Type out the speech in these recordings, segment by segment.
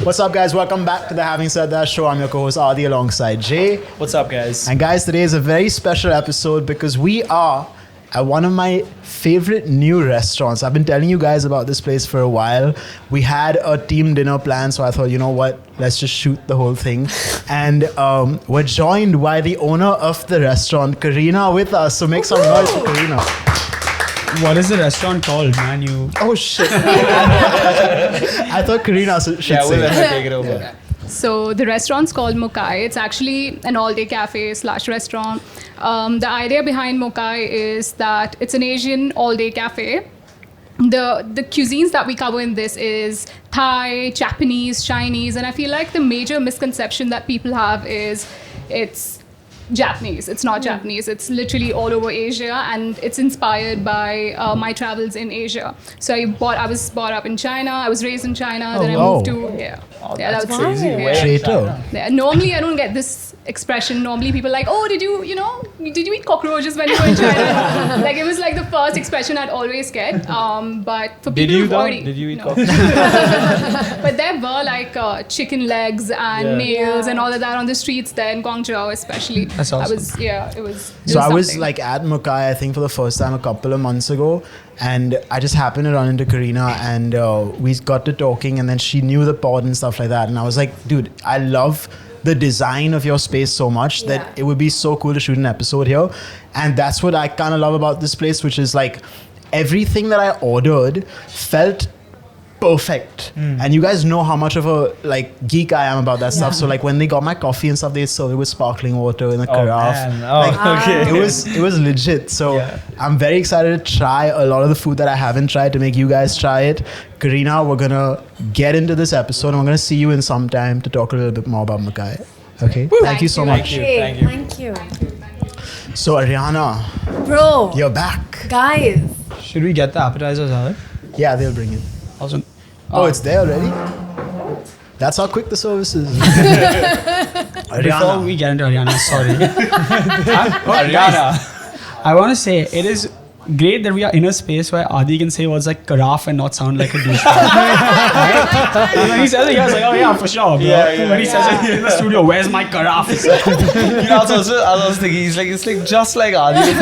What's up, guys? Welcome back to the Having Said That show. I'm your co-host Adi alongside Jay. What's up, guys? And guys, today is a very special episode because we are at one of my favorite new restaurants. I've been telling you guys about this place for a while. We had a team dinner plan, so I thought, you know what? Let's just shoot the whole thing. And we're joined by the owner of the restaurant, Karina, with us. So make some noise for Karina. What is the restaurant called, man? Oh, shit. I thought Karina should say. We'll let her take it over. Yeah. So the restaurant's called Mokai. It's actually an all-day cafe / restaurant. The idea behind Mokai is that it's an Asian all-day cafe. The cuisines that we cover in this is Thai, Japanese, Chinese, and I feel like the major misconception that people have is it's Japanese. It's not Japanese. It's literally all over Asia, and it's inspired by my travels in Asia. So I was brought up in China. I was raised in China. Then I moved to That's crazy. Yeah. Traitor. Yeah. Normally, I don't get this expression. Normally, people are like, "Oh, did you eat cockroaches when you were in China?" Like it was like the first expression I'd always get. But for people who've already, Did you eat no. cockroaches? But there were like chicken legs and nails and all of that on the streets there in Guangzhou, especially. That's awesome. It was. So I was something. like at Mokai, I think for the first time a couple of months ago, and I just happened to run into Karina, and we got to talking, and then she knew the pod and stuff like that, and I was like, dude, I love the design of your space so much that it would be so cool to shoot an episode here. And that's what I kind of love about this place, which is like everything that I ordered felt perfect. And you guys know how much of a like geek I am about that stuff. So like when they got my coffee and stuff, they served it with sparkling water in a carafe. Okay. It was legit. So I'm very excited to try a lot of the food that I haven't tried to make you guys try it. Karina, we're gonna get into this episode and we're gonna see you in some time to talk a little bit more about Mokai. Okay? Thank you so much. Thank you. So Aryana, Bro, you're back. guys. Should we get the appetizers out? Yeah, they'll bring it. Also, Oh, it's there already? That's how quick the service is. before Aryana. we get into Aryana, sorry. Aryana. I want to say it is great that we are in a space where Adi can say words like carafe and not sound like a douchebag. Right? And when he says it, he was like, oh yeah, for sure, bro. When he says it in the studio, where's my carafe? It's like, I was thinking, it's like just like Adi.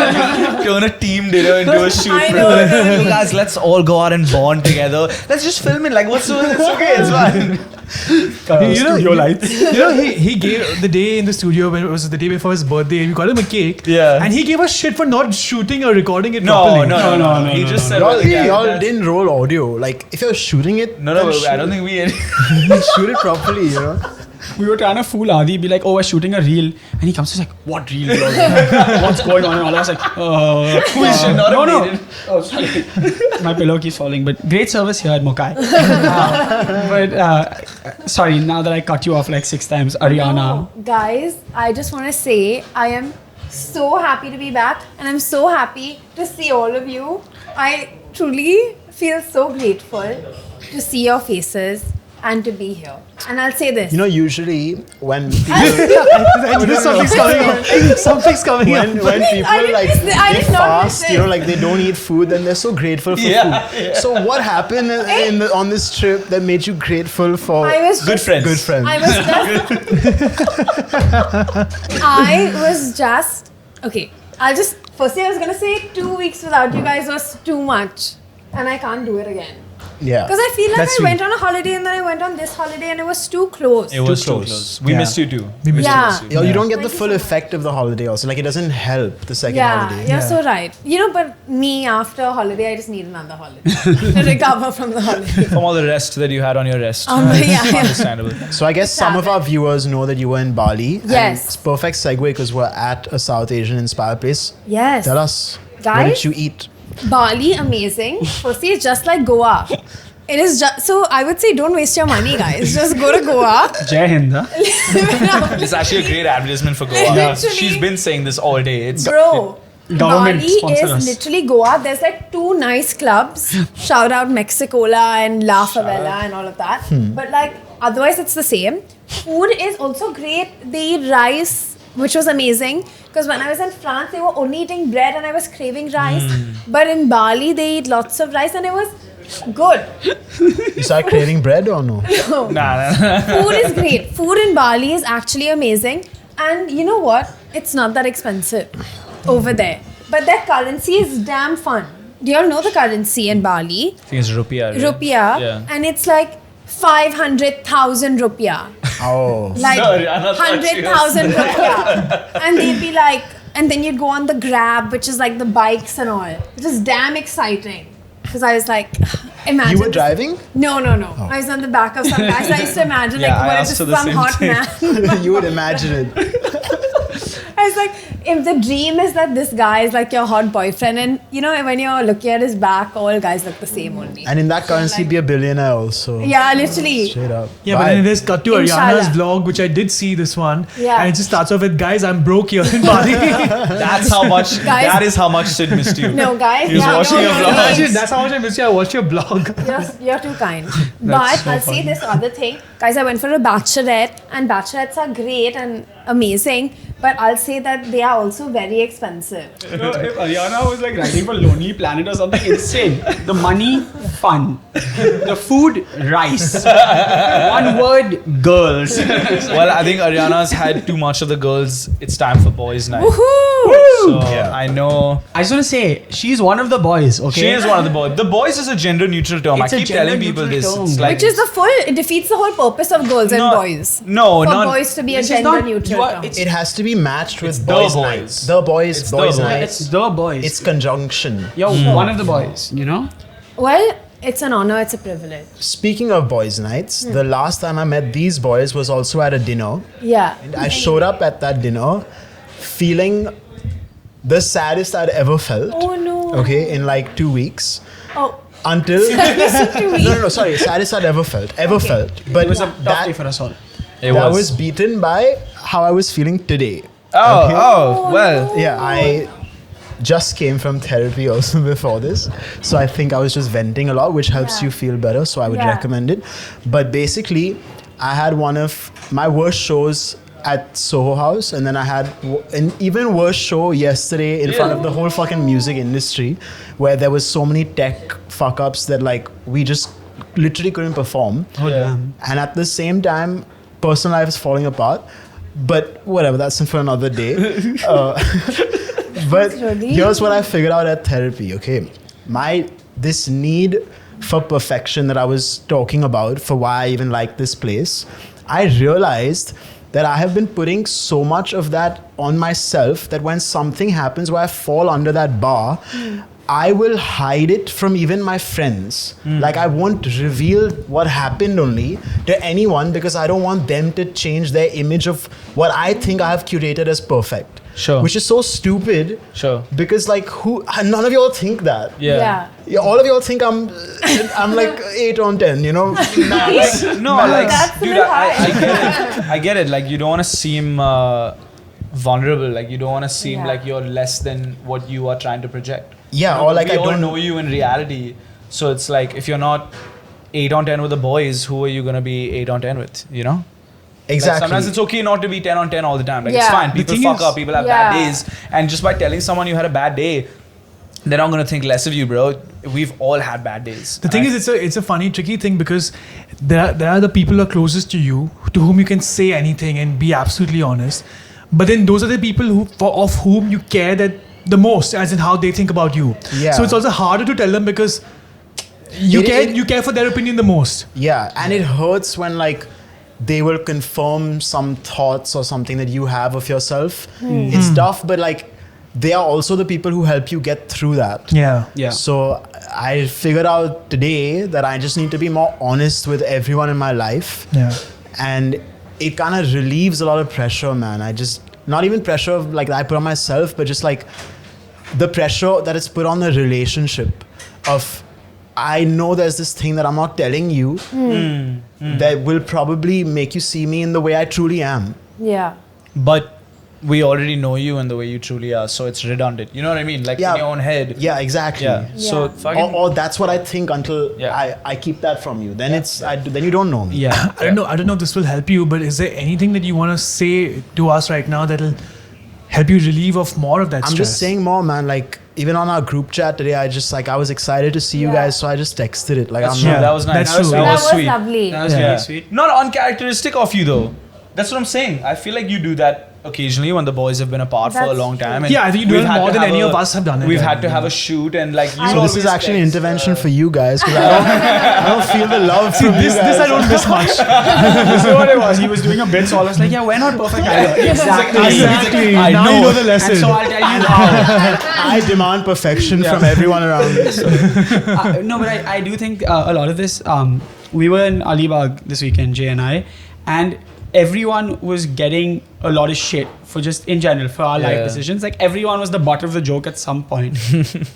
Turn a team dinner into a shoot. I know. You guys, let's all go out and bond together. Let's just film it. Like, it's okay, it's fine. studio lights. He gave the day in the studio when it was the day before his birthday. We got him a cake. Yeah. And he gave us shit for not shooting or recording it No. properly. He just said, Y'all didn't roll audio. Like, if you're shooting it, No, then shoot I don't think we. shoot it properly, you know? We were trying to fool Adi, be like, oh, we're shooting a reel. And he comes to us like, what reel? Bro? What's going on? And all of us like, We should not have made it. Oh, sorry. My pillow keeps falling. But great service here at Mokai. Sorry, now that I cut you off like 6 times, Aryana. No, guys, I just want to say I am so happy to be back and I'm so happy to see all of you. I truly feel so grateful to see your faces and to be here. And I'll say this. You know, usually when people, Something's coming up. Something's coming up. when people I didn't like miss it. I they did not miss fast, it. you know, like they don't eat food, then they're so grateful for food. So what happened on this trip that made you grateful for Good friends. good friends? I was just okay. Firstly I was gonna say 2 weeks without you guys was too much. And I can't do it again. Yeah. Because I feel like That's I went on a holiday and then I went on this holiday and it was too close. It was Too too close. close. We Yeah. missed you too. You don't get the Thank you full so much. effect of the holiday also. Like it doesn't help the second Yeah, holiday. you're so right. You know, but me after a holiday, I just need another holiday to recover from the holiday. From all the rest that you had on your rest. Yeah. Understandable. So I guess some of our viewers know that you were in Bali. And Yes. it's perfect segue because we're at a South Asian inspired place. Yes. Tell us, what Guys? did you eat? Bali, amazing. Firstly, it's just like Goa. It is just, so I would say don't waste your money, guys. Just go to Goa. Jai Hind. Huh? It's actually a great advertisement for Goa. Literally. She's been saying this all day. It's Bro, Government Bali sponsor is us. literally Goa. There's like 2 nice clubs. Shout out Mexicola and La Favela and all of that. But like otherwise it's the same. Food is also great. They eat rice, which was amazing. Because when I was in France, they were only eating bread and I was craving rice. But in Bali, they eat lots of rice and it was good. You start craving bread or no? Food is great. Food in Bali is actually amazing. And you know what? It's not that expensive over there. But their currency is damn fun. Do you all know the currency in Bali? I think it's rupiah. Right? Rupiah. Yeah. And it's like 500,000 rupiah. Oh. Like No, Aryana thought she was- 100,000 rupiah. And they'd be like, and then you'd go on the Grab, which is like the bikes and all. It was damn exciting. Because I was like, imagine. You were this- driving? No. I was on the back of some guys. I used to imagine Yeah, I like, what if asked this for is the some same hot thing. man? You would imagine it. I was like, if the dream is that this guy is like your hot boyfriend, and you know, when you're looking at his back, all guys look the same only. And in that currency, be a billionaire also. Yeah, literally. Straight up. Yeah, but Why? then it is cut to Inshallah. Aryana's vlog, which I did see this one. Yeah. And it just starts off with, guys, I'm broke here in Bali. That's how much. Guys- That is how much Sid missed you. No, guys. He was watching your vlog. Imagine, that's how much I missed you. I watched your blog. You're too kind. But so I'll say this other thing. Guys, I went for a bachelorette, and bachelorettes are great and amazing, but I'll say that they are also very expensive. You know, if Aryana was like writing for Lonely Planet or something insane. The money, fun. The food, rice. One word, girls. Well, I think Aryana's had too much of the girls. It's time for boys' night. Woohoo! So I know I just want to say, she's one of the boys, okay? she is one of the boys. The boys is a gender neutral term. It's I a keep telling gender people this. neutral It's term. like Which is it defeats the whole purpose of girls and boys. No, For not boys to be a This is gender not- neutral you are- term. it's- It has to be matched with It's the boys' boys. night. The boys, It's the boys' boys. night. It's the boys. It's conjunction. You're one of the boys, you know? Well, it's an honor, it's a privilege. Speaking of boys' nights, the last time I met these boys was also at a dinner. Yeah. I showed up at that dinner feeling the saddest I'd ever felt. Oh no. Okay, in like 2 weeks. Oh. Until no, sorry, saddest I'd ever felt. But It was a tough day for us all. that was beaten by how I was feeling today. Oh, Okay. well. Yeah, I just came from therapy also before this. So I think I was just venting a lot, which helps Yeah. you feel better. So I would Yeah. recommend it. But basically, I had one of my worst shows at Soho House, and then I had an even worse show yesterday in front of the whole fucking music industry, where there was so many tech fuck ups that like we just literally couldn't perform. Oh, damn. And at the same time, personal life is falling apart. But whatever, that's for another day. But Really? here's what I figured out at therapy. Okay, this need for perfection that I was talking about, for why I even like this place, I realized that I have been putting so much of that on myself that when something happens where I fall under that bar, I will hide it from even my friends. Like I won't reveal what happened only to anyone because I don't want them to change their image of what I think I have curated as perfect. Sure. Which is so stupid. Sure. Because like none of y'all think that. Yeah. Yeah, all of y'all think I'm like 8 on 10, you know? Max. No, like, That's a dude, bit I high. get it. I get it. Like, you don't want to seem vulnerable. Like, you don't want to seem Yeah. like you're less than what you are trying to project. Yeah, You know, or like we I all don't know you in reality. So it's like, if you're not 8 on 10 with the boys, who are you going to be 8 on 10 with, you know? Like, exactly. sometimes it's okay not to be 10 on 10 all the time. Like, it's Yeah. fine. The People thing fuck is- up. People have Yeah. bad days. And just by telling someone you had a bad day, they're not going to think less of you, bro. We've all had bad days. The thing is, it's a funny, tricky thing because there are the people who are closest to you, to whom you can say anything and be absolutely honest. But then those are the people of whom you care that the most, as in how they think about you. Yeah. So it's also harder to tell them because you care for their opinion the most. Yeah, and it hurts when like they will confirm some thoughts or something that you have of yourself. It's tough, but like they are also the people who help you get through that. Yeah. Yeah. So I figured out today that I just need to be more honest with everyone in my life. Yeah. And it kind of relieves a lot of pressure, man. I just, not even pressure of, like that I put on myself, but just like the pressure that it's put on the relationship of, I know there's this thing that I'm not telling you that will probably make you see me in the way I truly am. Yeah. But we already know you and the way you truly are, so it's redundant. You know what I mean? Like Yeah. in your own head. Yeah, exactly. Yeah. So Yeah. fucking. Or that's what I think until Yeah. I keep that from you. Then then you don't know me. Yeah. I don't know if this will help you, but is there anything that you want to say to us right now that'll help you relieve of more of that I'm stress. just saying more, man. Like even on our group chat today, I was excited to see you guys, so I just texted it. Like That's I'm true. not. That was nice. That's true. That was sweet. lovely. That was Yeah. really sweet. Not uncharacteristic of you though. That's what I'm saying. I feel like you do that occasionally when the boys have been apart for a That's long true. time. And Yeah, I think you do we've it had more to than have any a- of us have done it. We've Yeah. had to have a shoot and like you So this always is actually an text, intervention for you guys because I don't feel the love See, from this you guys. I don't miss much. This is what it was. He was doing a bit, so I was like, yeah, we're not perfect either. Exactly. I Now know. you know the And lesson. so I'll tell you how. I demand perfection from everyone around me. So. No, but I do think a lot of this. We were in Alibag this weekend, Jay and I, and everyone was getting a lot of shit for just in general for our life Yeah. decisions. Like everyone was the butt of the joke at some point.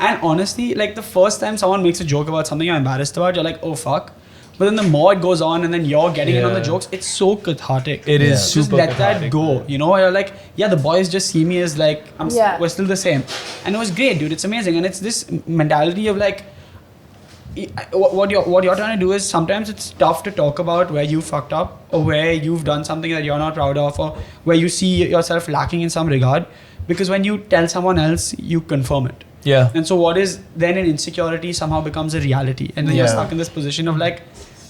And honestly, like the first time someone makes a joke about something you're embarrassed about, you're like, oh fuck. But then the more it goes on and then you're getting in on the Yeah. jokes, it's so cathartic. It is Just super let that cathartic, go. man. You know, you're like, yeah, the boys just see me as like, we're still the same. And it was great, dude. It's amazing. And it's this mentality of like, what you're trying to do is sometimes it's tough to talk about where you fucked up or where you've done something that you're not proud of or where you see yourself lacking in some regard, because when you tell someone else you confirm it, Yeah. and so what is then an insecurity somehow becomes a reality, and then you're Yeah. stuck in this position of like,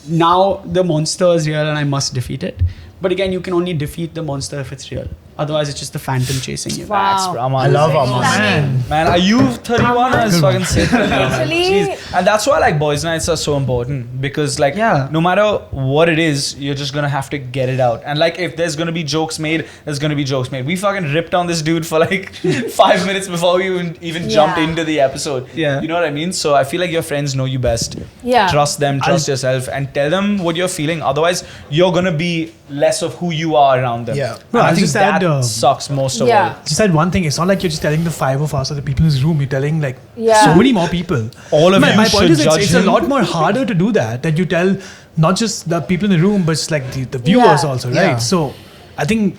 now the monster is real and I must defeat it. But again, you can only defeat the monster if it's real. Otherwise, it's just the phantom chasing you. Facts, bro. I love our Man. Man, are you 31 or is fucking sick? Literally. Jeez. And that's why like boys' nights are so important because like Yeah. no matter what it is, you're just gonna have to get it out. And like if there's gonna be jokes made, there's gonna be jokes made. We fucking ripped on this dude for like 5 minutes before we even jumped into the episode. Yeah. You know what I mean? So I feel like your friends know you best. Yeah. Trust them, trust yourself, and tell them what you're feeling. Otherwise, you're gonna be less of who you are around them. Yeah. And Bro, I I think just that had, sucks most of Yeah. all. Just that one thing. It's not like you're just telling the 5 of us or the people in this room. You're telling like Yeah. so many more people. All of my, you my should point is judge it's a him. lot more harder to do that. That you tell not just the people in the room, but it's like the viewers Yeah. also, right? Yeah. So I think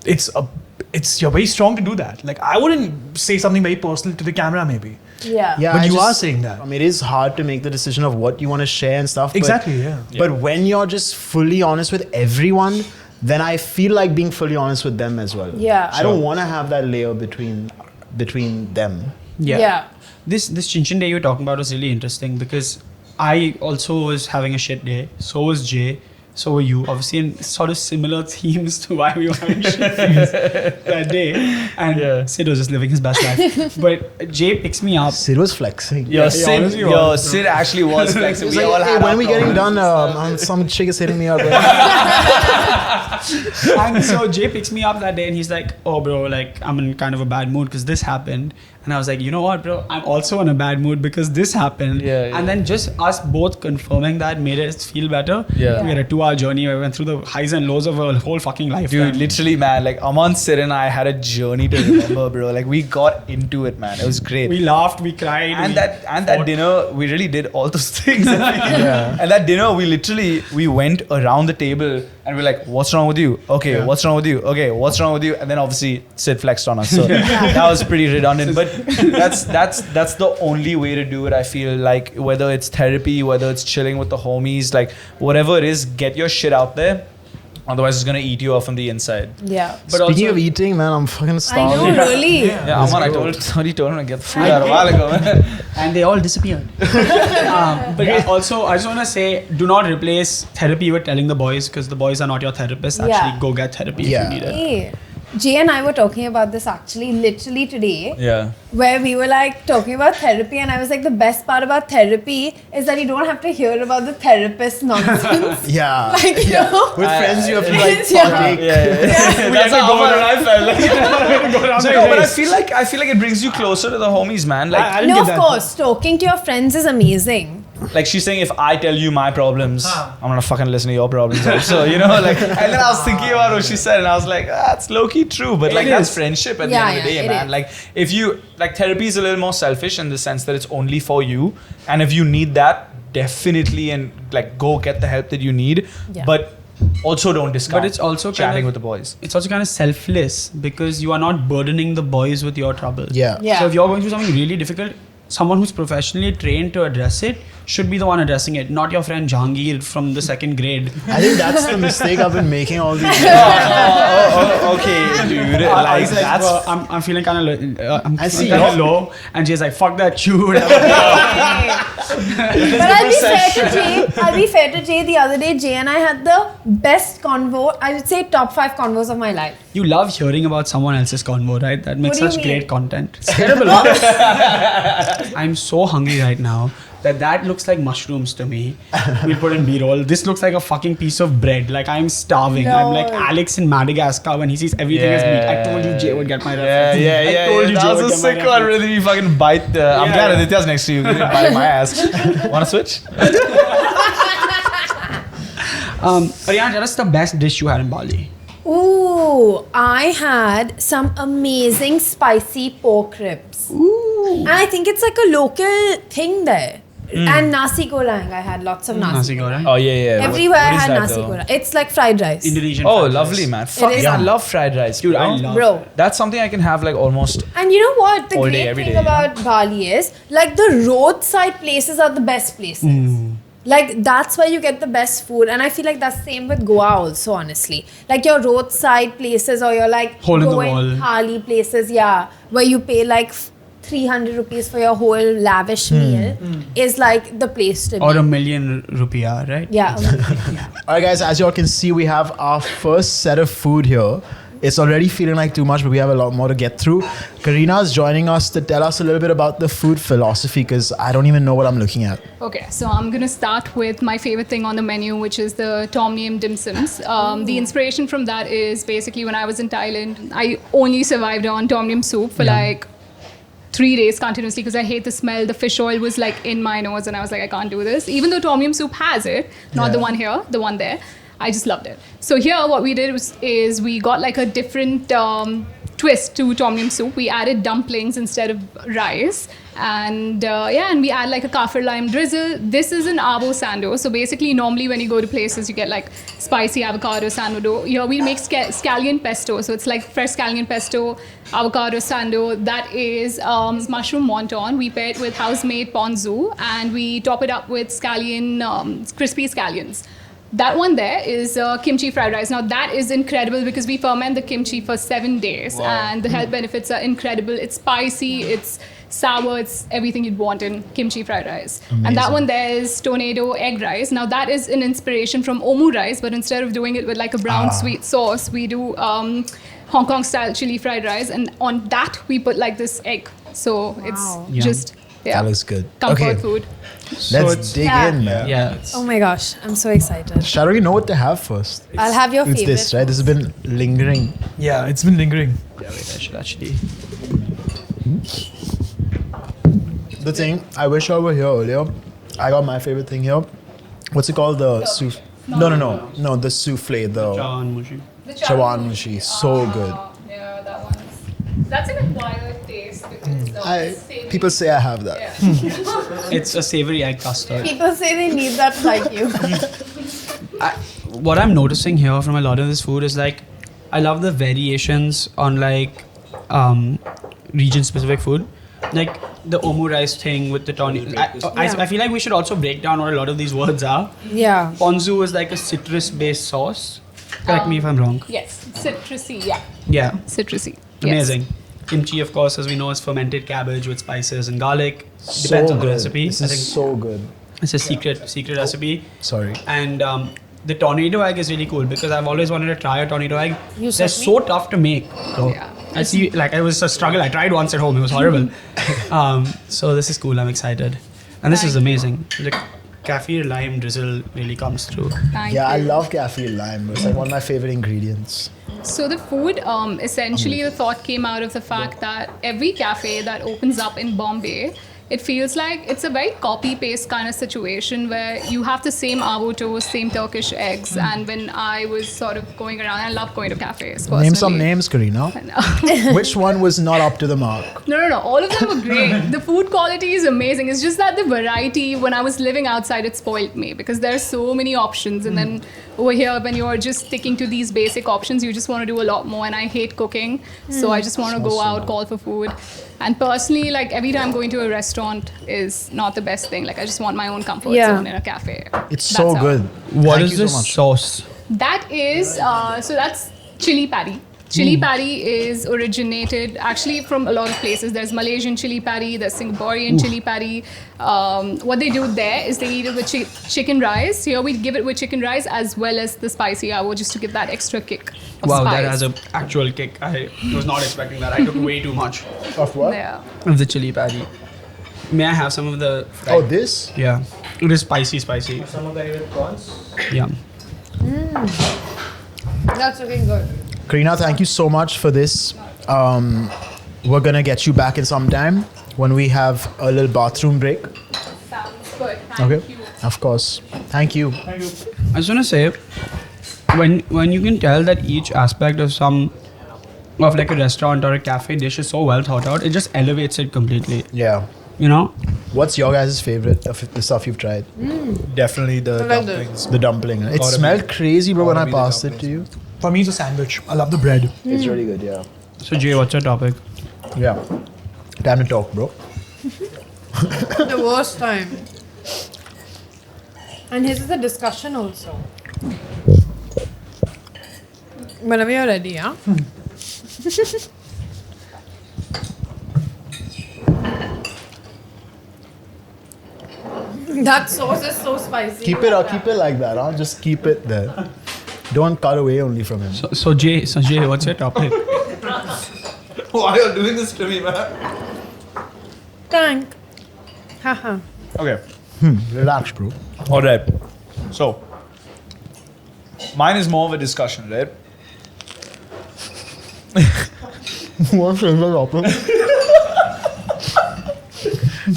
it's you're very strong to do that. Like I wouldn't say something very personal to the camera, maybe. Yeah. Yeah, But I you just- are saying that. I mean, it is hard to make the decision of what you want to share and stuff. Exactly. Yeah. But when you're just fully honest with everyone, then I feel like being fully honest with them as well. Yeah. I don't want to have that layer between them. Yeah. This Chinchin day you were talking about was really interesting because I also was having a shit day. So was Jay. So were you. Obviously, in sort of similar themes to why we were having shit days that day. And Yeah. Sid was just living his best life. But Jay picks me up. Sid was flexing. Sid actually was flexing. He's We like, all hey, had when our we getting problems. done? Some chick is hitting me up. Bro. And so Jay picks me up that day and he's like, oh bro, like I'm in kind of a bad mood because this happened. And I was like, you know what, bro, I'm also in a bad mood because this happened. Yeah. And then just us both confirming that made us feel better. Yeah. We had a 2-hour journey where we went through the highs and lows of a whole fucking life. Dude, literally, man, like Aman, Sid and I had a journey to remember, bro. Like we got into it, man. It was great. We laughed, we cried. and we that fought. dinner, we really did all those things. And that dinner, we went around the table and we're like, what's wrong with you? Okay, what's wrong with you? Okay, what's wrong with you? And then obviously Sid flexed on us. So that was pretty redundant. But that's the only way to do it, I feel like, whether it's therapy, whether it's chilling with the homies, like whatever it is, get your shit out there. Otherwise it's gonna eat you off on the inside. Yeah. But Speaking also- of eating, man, I'm fucking I starving. know, really. Yeah, Aman, I told him to get the food out a while ago, man. And they all disappeared. But also, I just want to say, do not replace therapy with telling the boys because the boys are not your therapists. Yeah. Actually, go get therapy Yeah. if you need it. Hey, Jay and I were talking about this actually literally today. Yeah. Where we were like talking about therapy, and I was like, the best part about therapy is that you don't have to hear about the therapist nonsense. Yeah. Like, you know? With friends, you have to like Yeah. partake. That's how Aman and I felt. Like, no, but I feel like it brings you closer to the homies, man. Like, I didn't No, get of that. course, talking to your friends is amazing. like she's saying, if I tell you my problems, I'm gonna fucking listen to your problems also, you know? Like, and then I was thinking about what she said, and I was like, that's low key true, but like that's friendship at the end of the day, it man. is. Like, if you like, therapy is a little more selfish in the sense that it's only for you, and if you need that, definitely and like go get the help that you need, Yeah. but also don't discount. But it's also chatting kind of, with the boys. It's also kind of selfless because you are not burdening the boys with your trouble. Yeah. Yeah. So if you're going through something really difficult, someone who's professionally trained to address it should be the one addressing it, not your friend Jahangir from the 2nd grade. I think that's the mistake I've been making all these years. Okay, dude. I Like was like, that's. bro, I'm feeling kind of I see. low, and Jay's like, fuck that dude. But I'll be fair to Jay. The other day, Jay and I had the best convo. I would say top 5 convos of my life. You love hearing about someone else's convo, right? That makes What do you such mean? great content. It's terrible. I'm so hungry right now that looks like mushrooms to me. We'll put in B-roll. This looks like a fucking piece of bread. Like I'm starving. No. I'm like Alex in Madagascar when he sees everything as meat. I told you Jay would get my reference. Yeah. I told you That Jay was would a get my sick one. reference. Really, you fucking bite. I'm Yeah, glad yeah. Aditya's next to you. You didn't bite my ass. Wanna switch? Aryan, tell us the best dish you had in Bali. Ooh, I had some amazing spicy pork ribs. Ooh. And I think it's like a local thing there. And nasi goreng. I had lots of nasi, Nasi goreng. Oh yeah. Everywhere I What is had that, nasi though? goreng. It's like fried rice. Indonesian. Oh, fried lovely, rice. man. Fuck is. yeah, I love fried rice, Dude, bro. I love. Bro. That's something I can have like almost. And you know what? The All day, great every thing day, about Bali is like the roadside places are the best places. Like that's where you get the best food. And I feel like that's same with Goa also, honestly. Like your roadside places or your like Hole in the going wall. Thali places, yeah, where you pay like 300 rupees for your whole lavish meal is like the place to be. Or $1,000,000 rupiah, right? Yeah. Alright guys, as y'all can see, we have our first set of food here. It's already feeling like too much, but we have a lot more to get through. Karina's joining us to tell us a little bit about the food philosophy because I don't even know what I'm looking at. Okay, so I'm gonna start with my favorite thing on the menu, which is the Tom Yum dim sums. The inspiration from that is basically when I was in Thailand, I only survived on Tom Yum soup for like 3 days continuously because I hate the smell. The fish oil was like in my nose, and I was like, I can't do this. Even though Tom Yum soup has it, not the one here, the one there. I just loved it. So here, what we did is we got like a different twist to Tom Yum soup. We added dumplings instead of rice, and and we add like a kaffir lime drizzle. This is an avo sando. So basically, normally when you go to places, you get like spicy avocado sando. Here we make scallion pesto. So it's like fresh scallion pesto, avocado sando. That is mushroom wonton. We pair it with house-made ponzu, and we top it up with scallion, crispy scallions. That one there is kimchi fried rice. Now that is incredible because we ferment the kimchi for 7 days and the health benefits are incredible. It's spicy, it's sour, it's everything you'd want in kimchi fried rice. Amazing. And that one there is tornado egg rice. Now that is an inspiration from omu rice, but instead of doing it with like a brown sweet sauce, we do Hong Kong style chili fried rice, and on that we put like this egg. So it's just That looks good. comfort Okay, food. let's dig Yeah. in, man. Yeah. Oh my gosh, I'm so excited. Shall we know what to have first? I'll have your It's favorite. this, right? This has been lingering. Yeah, it's been lingering. Yeah, wait, I should actually. The thing, I wish I were here earlier. I got my favorite thing here. What's it called? The souffle. No, the souffle, the Chawan mushi. chawan mushi. So good. Yeah, that one. That's an acquired taste because People say I have that. It's a savory egg custard. People say they need that like you. What I'm noticing here from a lot of this food is like, I love the variations on like region specific food. Like the omu rice thing with the tawny. I feel like we should also break down what a lot of these words are. Yeah. Ponzu is like a citrus based sauce. Correct me if I'm wrong. Yes, citrusy. Yeah, Yeah. citrusy. Amazing. Kimchi, of course, as we know, is fermented cabbage with spices and garlic. Depends on the recipe. This I is think so good. it's a secret recipe. Sorry. And the tornado egg is really cool because I've always wanted to try a tornado egg. You They're sent me? so tough to make. So Yeah. I see, like, it was a struggle. I tried once at home. It was horrible. So this is cool. I'm excited. And this is amazing. The kaffir lime drizzle really comes through. Thank Yeah, I you. love kaffir lime. It's like one of my favorite ingredients. So the food, essentially, the thought came out of the fact that every cafe that opens up in Bombay, it feels like it's a very copy-paste kind of situation where you have the same avo toast, same Turkish eggs. And when I was sort of going around, I love going to cafes. Personally. Name some names, Karina. No. Which one was not up to the mark? No. All of them were great. The food quality is amazing. It's just that the variety, when I was living outside, it spoiled me because there are so many options. And then over here, when you're just sticking to these basic options, you just want to do a lot more. And I hate cooking, so I just want to go out, call for food. And personally, like every time going to a restaurant is not the best thing. Like I just want my own comfort zone in a cafe. It's so good. What Thank is you the so much. sauce? That is, so that's chili padi. Chili padi is originated actually from a lot of places. There's Malaysian chili padi, there's Singaporean chili padi. What they do there is they eat it with chicken rice. Here we give it with chicken rice as well as the spicy avo just to give that extra kick of Wow, spice. that has an actual kick. I was not expecting that. I took way too much Of what? Yeah. of the chili padi. May I have some of the Oh, this? Yeah. It is spicy. Some of the with prawns. Yeah. That's looking good. Karina, thank you so much for this. We're gonna get you back in some time when we have a little bathroom break. Sounds good. Okay. Thank you. Of course. Thank you. I just want to say, when you can tell that each aspect of like a restaurant or a cafe dish is so well thought out, it just elevates it completely. Yeah. You know? What's your guys' favorite of the stuff you've tried? Definitely the like this. dumplings. The dumpling. It Gotta be smelled the- crazy, bro, when gotta I be the passed it to dumplings. you. For me, it's a sandwich. I love the bread. It's really good, yeah. So Jay, what's your topic? Yeah. Time to talk, bro. The worst time. And his is a discussion also. Whenever you're ready, yeah? That sauce is so spicy. Keep it like that, huh? Just keep it there. Don't cut away only from him. So Jay, what's your topic? Why are you doing this to me, man? Tank. Haha. Okay. Relax, bro. All right. So, mine is more of a discussion, right? What's the topic?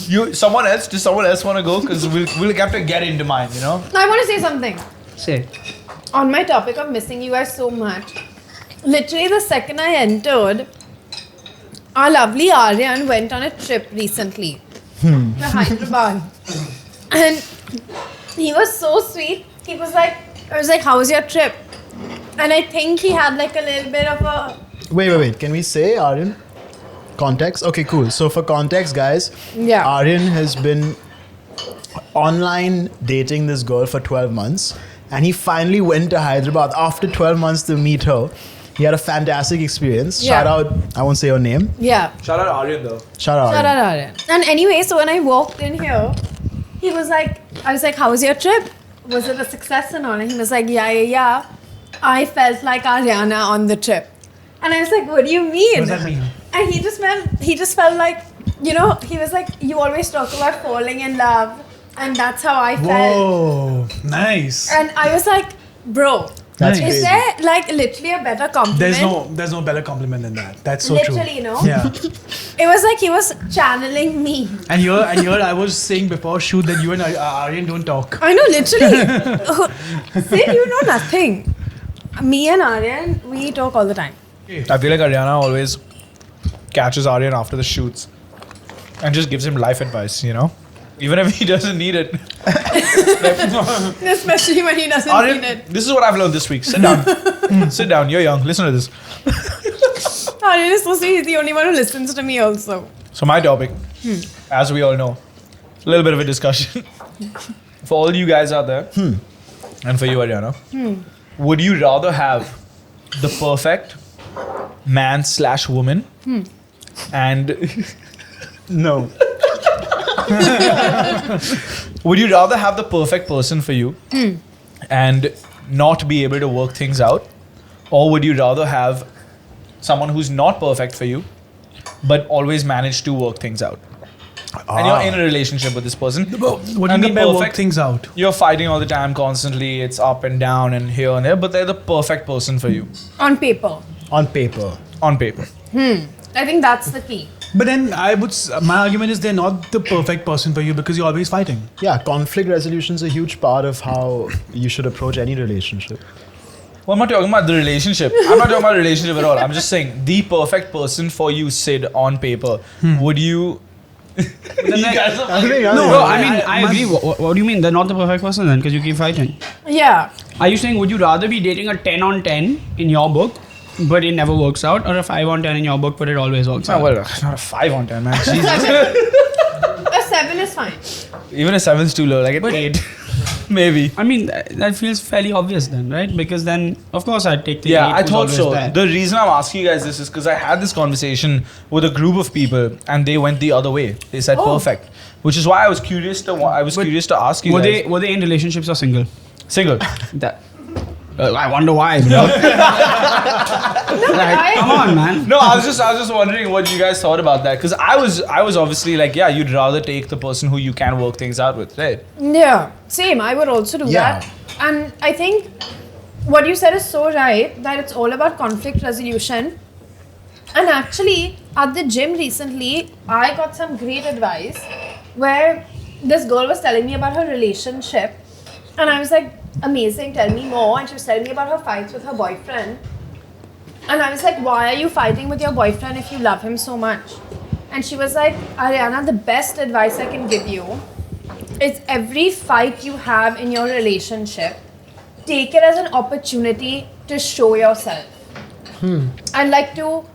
Does someone else want to go? Because we'll have to get into mine, you know? I want to say something. Say. On my topic of missing you guys so much. Literally, the second I entered, our lovely Aryan went on a trip recently to Hyderabad. And he was so sweet. He was like, I was like, how was your trip? And I think he had like a little bit of a. Wait. Can we say Aryan? Context? Okay, cool. So for context, guys, Yeah. Aryan has been online dating this girl for 12 months. And he finally went to Hyderabad after 12 months to meet her. He had a fantastic experience. Yeah. Shout out, I won't say her name. Yeah. Shout out Aryan though. Shout out. Shout Aryan. out Aryan. And anyway, so when I walked in here, he was like, I was like, how was your trip? Was it a success and all? And he was like, yeah. I felt like Aryana on the trip. And I was like, what do you mean? What does that mean? And he just felt like, you know, he was like, you always talk about falling in love. And that's how I felt. Whoa, nice. And I was like, bro, That's Nice. is crazy. there like literally a better compliment? There's no better compliment than that. That's so Literally, true. you know? Yeah. It was like he was channeling me. And here I was saying before shoot that you and Aryan don't talk. I know, literally. Sid, you know nothing. Me and Aryan, we talk all the time. I feel like Aryana always catches Aryan after the shoots and just gives him life advice, you know? Even if he doesn't need it. Especially when he doesn't Aryan, need it. this is what I've learned this week. Sit down. Sit down. You're young. Listen to this. Aryan is so sweet. He's the only one who listens to me also. So my topic, as we all know, a little bit of a discussion. For all you guys out there, and for you, Aryana, would you rather have the perfect man/woman and No. would you rather have the perfect person for you and not be able to work things out, or would you rather have someone who's not perfect for you but always manage to work things out? And you're in a relationship with this person. What do you And the mean by work perfect- things out? You're fighting all the time constantly. It's up and down and here and there, but they're the perfect person for you On paper. On paper. on paper. I think that's the key. But then my argument is they're not the perfect person for you because you're always fighting. Yeah, conflict resolution is a huge part of how you should approach any relationship. Well, I'm not talking about the relationship. I'm not talking about relationship at all. I'm just saying the perfect person for you, Sid, on paper. Would you? You guys are No, I mean, I agree. What do you mean? They're not the perfect person then because you keep fighting. Yeah. Are you saying would you rather be dating a 10 on 10 in your book, but it never works out, or a 5 on 10 in your book, but it always works out? Well, not a 5 on 10, man. Jesus. A 7 is fine. Even a 7's too low. Like an 8. Maybe. I mean, that feels fairly obvious then, right? Because then, of course, I'd take the 8 Yeah, I who's thought always so. there. The reason I'm asking you guys this is because I had this conversation with a group of people and they went the other way. They said perfect, which is why I was curious to ask you guys. Were they in relationships or single? Single. That. I wonder why, bro. Like, come on, man. No, I was just wondering what you guys thought about that because I was obviously like, yeah, you'd rather take the person who you can work things out with, right? Yeah, same. I would also do that. And I think what you said is so right that it's all about conflict resolution. And actually, at the gym recently, I got some great advice where this girl was telling me about her relationship. And I was like, amazing, tell me more. And she was telling me about her fights with her boyfriend. And I was like, why are you fighting with your boyfriend if you love him so much? And she was like, Aryana, the best advice I can give you is every fight you have in your relationship, take it as an opportunity to show yourself. And like to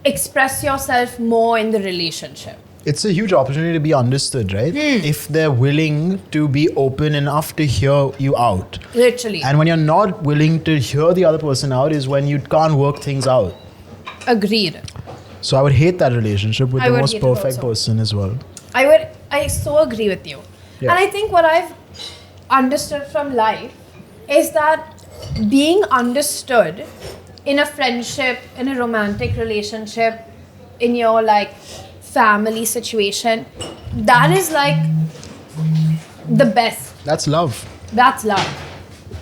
express yourself more in the relationship. It's a huge opportunity to be understood, right? If they're willing to be open enough to hear you out. Literally. And when you're not willing to hear the other person out is when you can't work things out. Agreed. So I would hate that relationship with I the would most hate it perfect also. person as well. I so agree with you. Yeah. And I think what I've understood from life is that being understood in a friendship, in a romantic relationship, in your like family situation, that is like the best. That's love. That's love.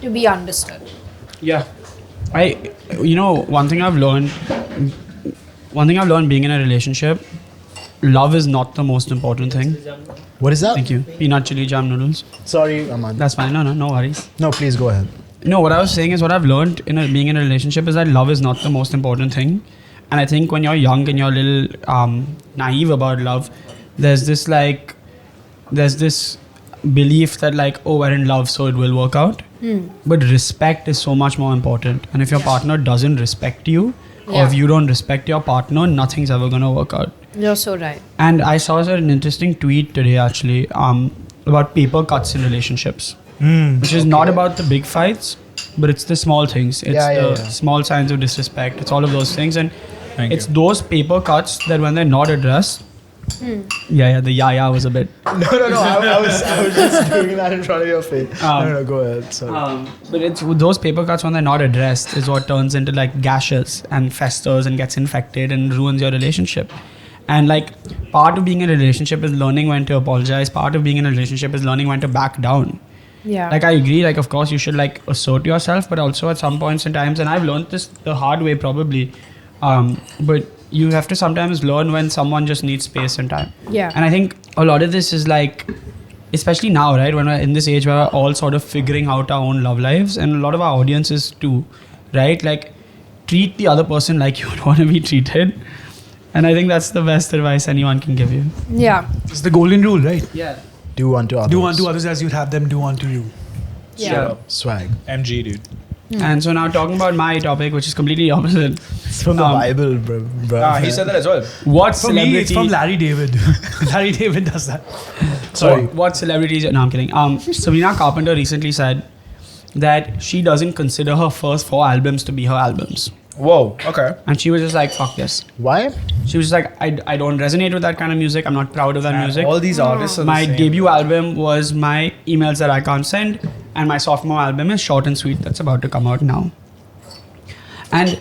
To be understood. Yeah. One thing I've learned being in a relationship, love is not the most important thing. What is that? Thank you. Peanut chili jam noodles. Sorry, Aman. That's fine. No worries. No, please go ahead. No, what I was saying is what I've learned being in a relationship is that love is not the most important thing. And I think when you're young and you're a little naive about love, there's this belief that like, oh, we're in love, so it will work out. But respect is so much more important. And if your partner doesn't respect you, or if you don't respect your partner, nothing's ever gonna work out. You're so right. And I saw an interesting tweet today actually about paper cuts in relationships, which is not about the big fights, but it's the small things. It's small signs of disrespect. It's all of those things, and it's those paper cuts that when they're not addressed. The yeah was a bit. No. I was just doing that in front of your face. No, go ahead. Sorry. But it's those paper cuts when they're not addressed is what turns into like gashes and festers and gets infected and ruins your relationship. And like part of being in a relationship is learning when to apologize. Part of being in a relationship is learning when to back down. Yeah. Like I agree, like of course you should like assert yourself, but also at some points in times, and I've learned this the hard way probably, but you have to sometimes learn when someone just needs space and time. Yeah. And I think a lot of this is like, especially now, right, when we're in this age where we're all sort of figuring out our own love lives, and a lot of our audiences too, right? Like treat the other person like you would want to be treated. And I think that's the best advice anyone can give you. Yeah. It's the golden rule, right? Yeah. Do unto others. Do unto others as you'd have them do unto you. Yeah. Swag. MG, dude. And so now talking about my topic, which is completely opposite. It's from the Bible, bro. He said that as well. What For me, it's celebrity? from Larry David. Larry David does that. Sorry. What celebrities? No, I'm kidding. Sabrina Carpenter recently said that she doesn't consider her first 4 albums to be her albums. Whoa, okay. And she was just like, fuck this. Why? She was just like, I don't resonate with that kind of music. I'm not proud of that music. All these artists are the My same. debut album was my Emails That I Can't Send, and my sophomore album is Short and Sweet, that's about to come out now. And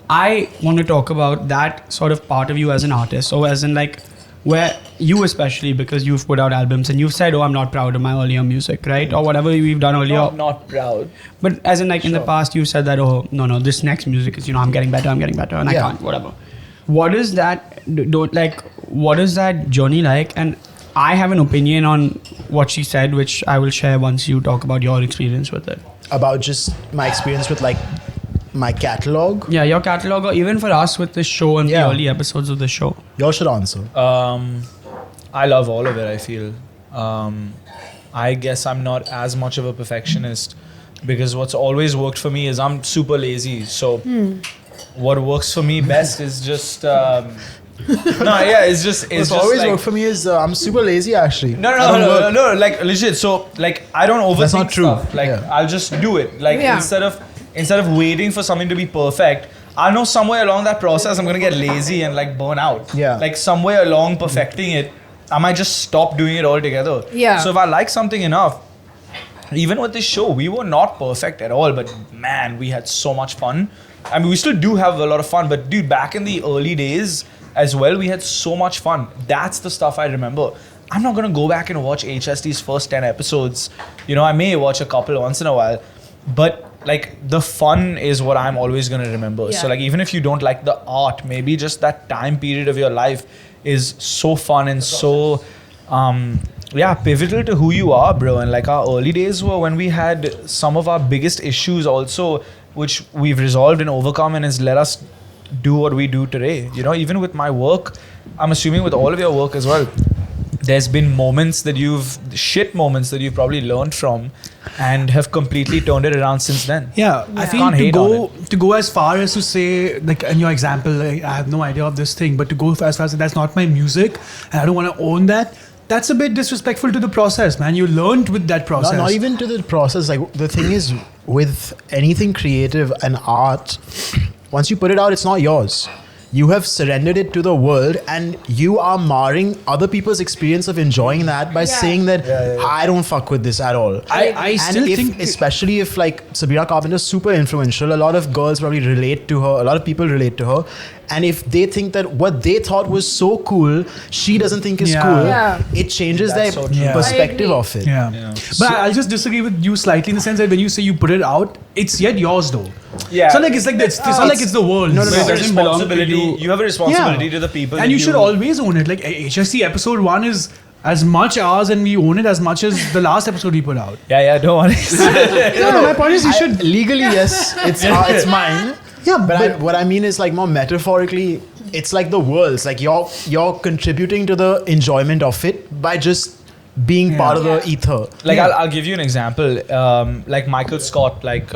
I want to talk about that sort of part of you as an artist. So as in like, where you especially, because you've put out albums and you've said, oh, I'm not proud of my earlier music, right? Or whatever we've done earlier. Not proud. But as in like in the past, you said that, oh, no, this next music is, I'm getting better, and I can't, whatever. What is that, what is that journey like? And I have an opinion on what she said, which I will share once you talk about your experience with it. About just my experience with like my catalog. Yeah, your catalog, or even for us with this show and the early episodes of the show. Y'all should answer. I love all of it, I feel. I guess I'm not as much of a perfectionist because what's always worked for me is I'm super lazy. So what works for me best is just it's What's just always like, worked for me is I'm super lazy actually. no, like legit. So like I don't overthink That's not true. stuff. Like Yeah. I'll just do it. Like Yeah. instead of waiting for something to be perfect, I know somewhere along that process I'm gonna get lazy and like burn out. Yeah. Like somewhere along perfecting it, I might just stop doing it altogether. Yeah. So if I like something enough, even with this show, we were not perfect at all, but man, we had so much fun. I mean, we still do have a lot of fun, but dude, back in the early days as well, we had so much fun. That's the stuff I remember. I'm not gonna go back and watch HST's first 10 episodes. You know, I may watch a couple once in a while, but like the fun is what I'm always gonna remember. So Yeah. like even if you don't like the art, maybe just that time period of your life is so fun and so pivotal to who you are, bro. And like our early days were when we had some of our biggest issues also, which we've resolved and overcome, and has let us do what we do today. You know, even with my work, I'm assuming with all of your work as well, there's been shit moments that you've probably learned from and have completely turned it around since then. Yeah, I feel Can't hate on to go as far as to say, like in your example, like, I have no idea of this thing, but to go as far as say that's not my music and I don't want to own that, that's a bit disrespectful to the process, man. You learned with that process. Not even to the process. Like the thing is, with anything creative and art, once you put it out, it's not yours. You have surrendered it to the world, and you are marring other people's experience of enjoying that by saying that I don't fuck with this at all. I still think, especially if like Sabrina Carpenter is super influential, a lot of girls probably relate to her, a lot of people relate to her, and if they think that what they thought was so cool, she doesn't think is Yeah. cool, Yeah. it changes That's their so true. perspective I agree. of it. yeah. But I'll just disagree with you slightly in the sense that when you say you put it out, it's yet yours though. Yeah. It's not like it's not like it's the world. No, no, So no. it's a doesn't belong to responsibility. you. You have a responsibility Yeah. to the people. And that you should always own it. Like HSC episode 1 is as much ours and we own it as much as the last episode we put out. Yeah, don't worry. No, my point is you should. Legally, yes, it's mine. Yeah, But what I mean is like more metaphorically, it's like the world's. Like you're contributing to the enjoyment of it by just being part of the ether. Like Yeah. I'll give you an example. Like Michael Scott. Like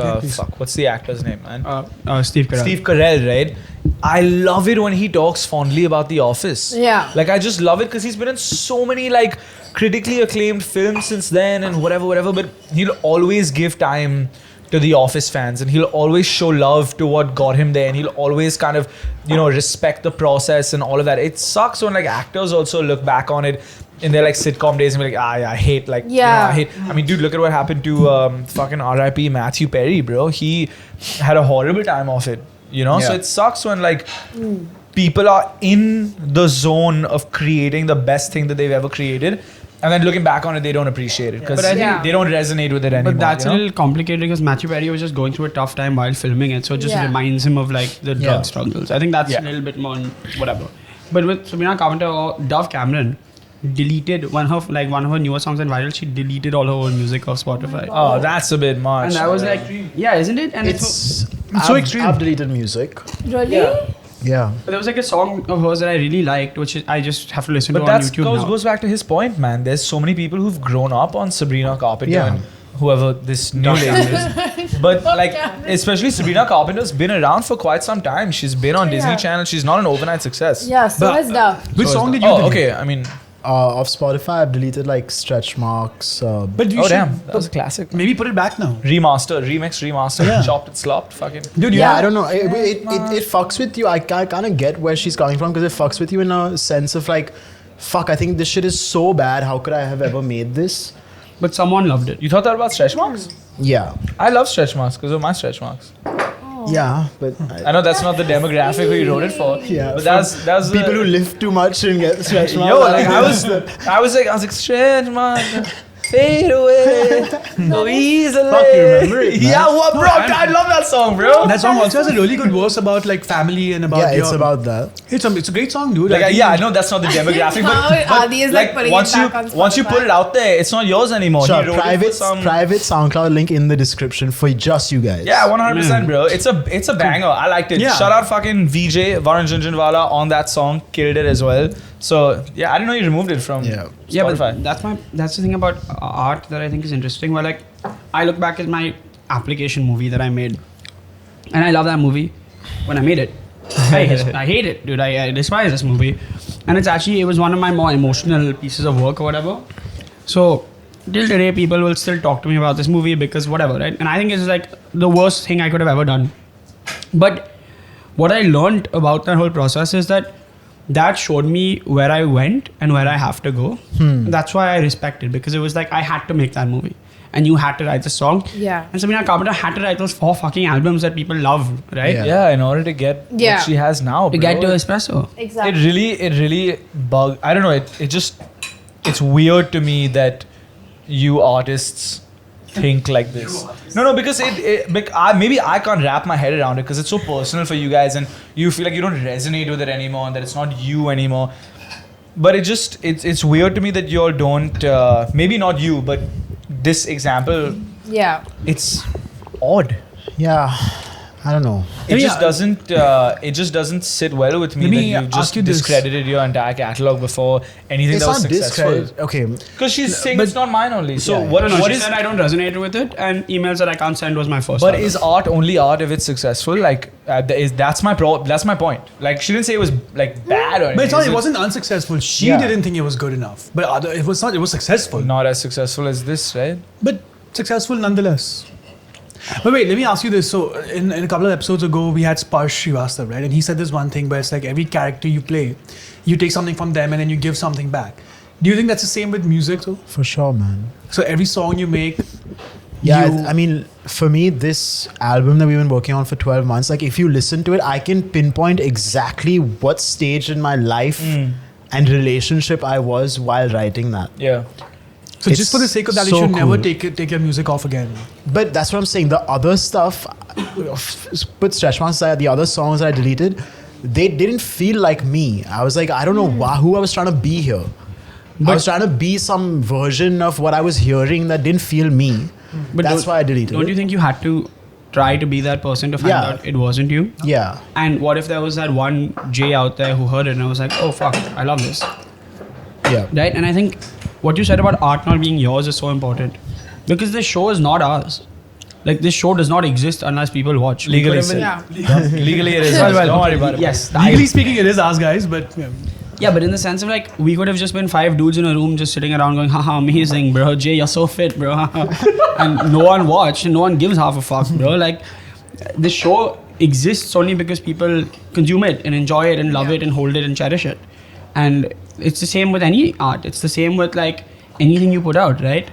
what's the actor's name, man? Steve Carell. Steve Carell, right? I love it when he talks fondly about The Office. Yeah. Like I just love it because he's been in so many like critically acclaimed films since then and whatever. But he'll always give time to The Office fans, and he'll always show love to what got him there, and he'll always kind of respect the process and all of that. It sucks when like actors also look back on it in their like sitcom days and be like, I hate like Yeah. I hate. I mean, dude, look at what happened to fucking R.I.P. Matthew Perry, bro. He had a horrible time off it. So Yeah. it sucks when like people are in the zone of creating the best thing that they've ever created, and then looking back on it, they don't appreciate it because But I think- they don't resonate with it anymore. But that's you a know? little complicated because Matthew Perry was just going through a tough time while filming it, so it just Yeah. reminds him of like the drug Yeah. struggles. I think that's Yeah. a little bit more whatever. But with Sabrina Carpenter or Dove Cameron deleted one of her newer songs and viral. She deleted all her old music off Spotify. Oh, that's a bit much. And I was like, yeah, isn't it? And It's so I've- extreme. I've deleted music. Really? Yeah. but there was like a song of hers that I really liked, which I just have to listen But to on that YouTube now. goes back to his point, man. There's so many people who've grown up on Sabrina Carpenter Yeah. and whoever this new lady is. But like, especially Sabrina Carpenter's been around for quite some time. She's been on Disney Yeah. Channel. She's not an overnight success. Yeah, so But- is Dove. Which song did you Oh, delete? okay. I mean, Of Spotify, I've deleted like stretch marks. But you oh should damn, that was a classic. maybe put it back now. Remaster, Yeah. chopped and slopped. Fucking. Dude, Yeah, Yeah. I don't know. It fucks with you. I kind of get where she's coming from because it fucks with you in a sense of like, fuck, I think this shit is so bad. How could I have ever made this? But someone loved it. You thought that about stretch marks? Yeah. I love stretch marks because of my stretch marks. Yeah, but I know that's not the demographic we wrote it for. Yeah, but that's people who live too much and get stretch marks. Yo, like I was like stretch marks fade away so easily. Fuck, you remember it, man. Yeah, what, bro? I love that song, bro. that song also has a really good verse about like family and about yeah, it's your- about that. It's a great song, dude. Like, I think- yeah, I know that's not the demographic, Now but Adi is like putting once it you back on once you Spotify. put it out there, it's not yours anymore. Sure, He wrote it for some- private SoundCloud link in the description for just you guys. Yeah, 100%, bro. It's a banger. I liked it. Yeah. Shout out fucking VJ Varun Junjunwala on that song, killed it as well. So yeah, I didn't know you removed it from Yeah, Spotify. but that's the thing about art that I think is interesting. Where like I look back at my application movie that I made. And I love that movie when I made it. I hate it, dude. I despise this movie. And it was one of my more emotional pieces of work or whatever. So, till today, people will still talk to me about this movie because whatever, right? And I think it's like the worst thing I could have ever done. But what I learned about that whole process is that showed me where I went and where I have to go. That's why I respect it, because it was like I had to make that movie. And you had to write the song. Yeah. And Sabrina Carpenter had to write those 4 fucking albums that people love, right? Yeah, in order to get what she has now, To bro. get to Espresso. Exactly. It really bug. I don't know. It's weird to me that you artists think like this. No, because maybe I can't wrap my head around it because it's so personal for you guys and you feel like you don't resonate with it anymore and that it's not you anymore. But it's weird to me that you all don't. Maybe not you, but this example. Yeah. It's odd. Yeah, I don't know. It just doesn't sit well with me Let that me you ask just you this. discredited your entire catalog before anything It's that was not successful. discredit. Okay, Because she's saying it's not mine only. So Yeah. what She is? said I don't resonate with it, and emails that I can't send was my first. But album. is art only art if it's successful? Like that's my point. Like she didn't say it was like bad or anything. But it's not, Is it wasn't unsuccessful. She Yeah. didn't think it was good enough. But it was not. It was successful. not as successful as this, right? But successful nonetheless. But wait, let me ask you this. So, in a couple of episodes ago, we had Sparsh Srivastava, right? And he said this one thing where it's like every character you play, you take something from them and then you give something back. Do you think that's the same with music, though? for sure, man. So, every song you make, Yeah, you- I mean, for me, this album that we've been working on for 12 months, like if you listen to it, I can pinpoint exactly what stage in my life and relationship I was while writing that. Yeah. so It's just for the sake of that, so you should never cool. take your music off again. But that's what I'm saying. The other stuff, put stretch marks aside, the other songs I deleted, they didn't feel like me. I was like, I don't know who I was trying to be here. I was trying to be some version of what I was hearing that didn't feel me. But That's why I deleted Don't it. you think you had to try to be that person to find Yeah. out it wasn't you? Yeah. And what if there was that one Jay out there who heard it and I was like, oh fuck, I love this, Yeah. right? And I think what you said about art not being yours is so important, because this show is not ours. Like this show does not exist unless people watch. Legally, Yeah. legally it is. Well, Don't worry about it. yes, Legally speaking, it is ours, guys, but yeah. yeah, but in the sense of like, we could have just been 5 dudes in a room just sitting around going, haha, amazing, bro. Jay, you're so fit, bro. And no one watched and no one gives half a fuck, bro. Like, this show exists only because people consume it and enjoy it and love it and hold it and cherish it. And it's the same with any art. It's the same with like anything you put out, right?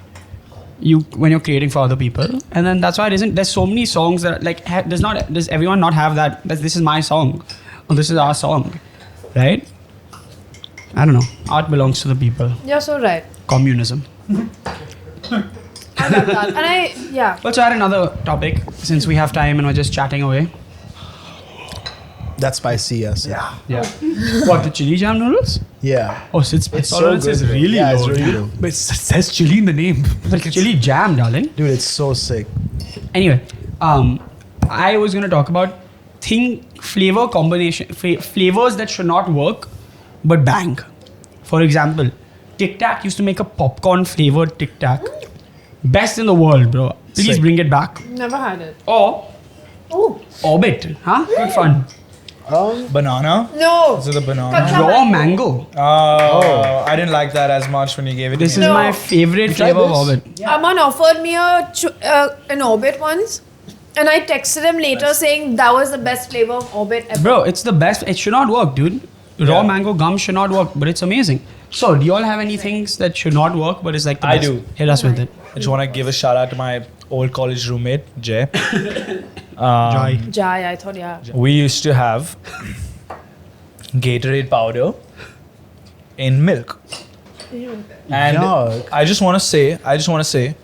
When you're creating for other people. And then that's why there's so many songs that like, does everyone not have that this is my song or this is our song, right? I don't know. Art belongs to the people. You're so right. Communism. I love that. And yeah. Let's add another topic since we have time and we're just chatting away. That's spicy, yes. Yeah. Yeah. What, the chili jam noodles? Yeah. Oh, so it's so tolerance good, is bro. really Yeah, low. it's really dude. low. But it says chili in the name. Like chili jam, darling. Dude, it's so sick. Anyway, I was gonna talk about flavor combination, flavors that should not work, but bang. For example, Tic Tac used to make a popcorn flavored Tic Tac. Best in the world, bro. Please Sick. bring it back. Never had it. Or Oh. Orbit, huh? Good fun. Banana. No. Is it a banana? Kacha Raw mango. Oh, I didn't like that as much when you gave it This to is me. No. my favorite tried flavor of this? Orbit. Aman offered me an Orbit once, and I texted him later saying that was the best flavor of Orbit ever. Bro, it's the best. It should not work, dude. Raw Yeah. mango gum should not work, but it's amazing. So, do you all have any things that should not work, but it's like the I best? do. Hit us with it. I just want to give a shout out to my old college roommate, Jeh. Joy. Jai, I thought, yeah. We used to have Gatorade powder in milk. And Yuck. I just want to say,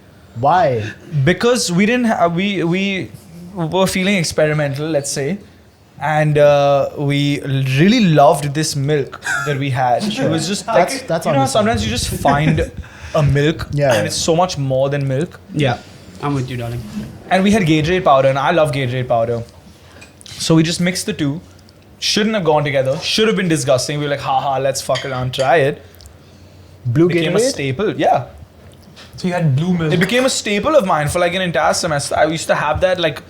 Why? because we didn't have, we were feeling experimental, let's say, and we really loved this milk that we had. It was just like, That's you know, understandable. sometimes you just find a milk Yeah. and it's so much more than milk. Yeah, I'm with you, darling. And we had Gatorade powder, and I love Gatorade powder. So we just mixed the two. Shouldn't have gone together. Should have been disgusting. We were like, haha, let's fuck around, try it. Blue Became a Gatorade? staple. Yeah. So you had blue milk. It became a staple of mine for like an entire semester. I used to have that like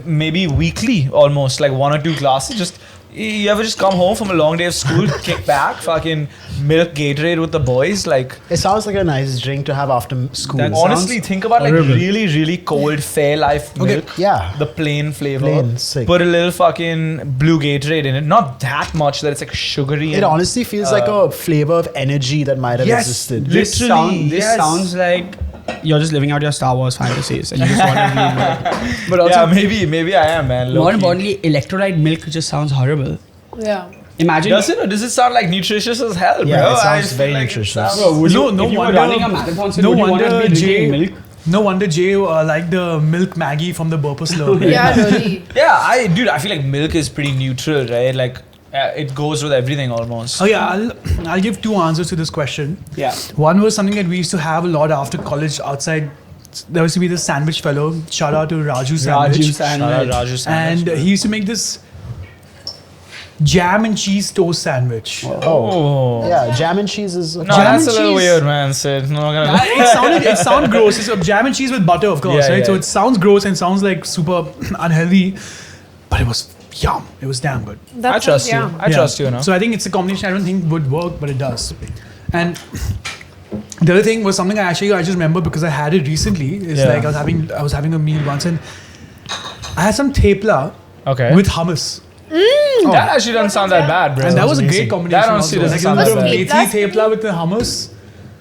maybe weekly almost, like 1 or 2 glasses. Just you ever just come home from a long day of school, kick back, fucking milk Gatorade with the boys, like. It sounds like a nice drink to have after school. That Honestly, sounds think about like horrible. really cold Fairlife milk. Yeah. The plain flavor. Plain, sick. Put a little fucking blue Gatorade in it. Not that much that it's like sugary. It and, honestly feels like a flavor of energy that might have Yes. existed. Literally, This yes. sounds like you're just living out your Star Wars fantasies and you just want to be milk. But also, yeah, maybe I am, man. more low-key. importantly, electrolyte milk just sounds horrible. Yeah. Imagine. Does it or does it sound like nutritious as hell, Yeah, bro? it sounds I feel very like it nutritious. sounds- Bro, would No- you, no if you were wonder- running a marathon, so no would you want to wonder be drinking Jay- milk? No wonder Jay liked the milk Maggie from the Burpers Love. Yeah, really. Yeah, I feel like milk is pretty neutral, right? Like it goes with everything almost. Oh yeah, I'll give 2 answers to this question. Yeah. One was something that we used to have a lot after college outside. There used to be this sandwich fellow. Shout out to Raju Sandwich. Raju Shout out sandwich. Raju sandwich. And he used to make this jam and cheese toast sandwich. Oh. Yeah, jam and cheese is. No, Jam that's a and little cheese. weird, man. Sid. No, I'm not gonna. It sounded gross. It's a jam and cheese with butter, of course, Yeah, right? yeah. So it sounds gross and sounds like super unhealthy, but it was yum. It was damn good. I trust you. Yeah. I trust you, no? So I think it's a combination I don't think would work, but it does. And the other thing was something I just remember because I had it recently. It's Yeah. like I was having a meal once and I had some tepla Okay. with hummus. That actually doesn't sound that bad, bro. And that was a amazing. great combination. That honestly also. doesn't like sound a that little bad. meaty tepla with the hummus.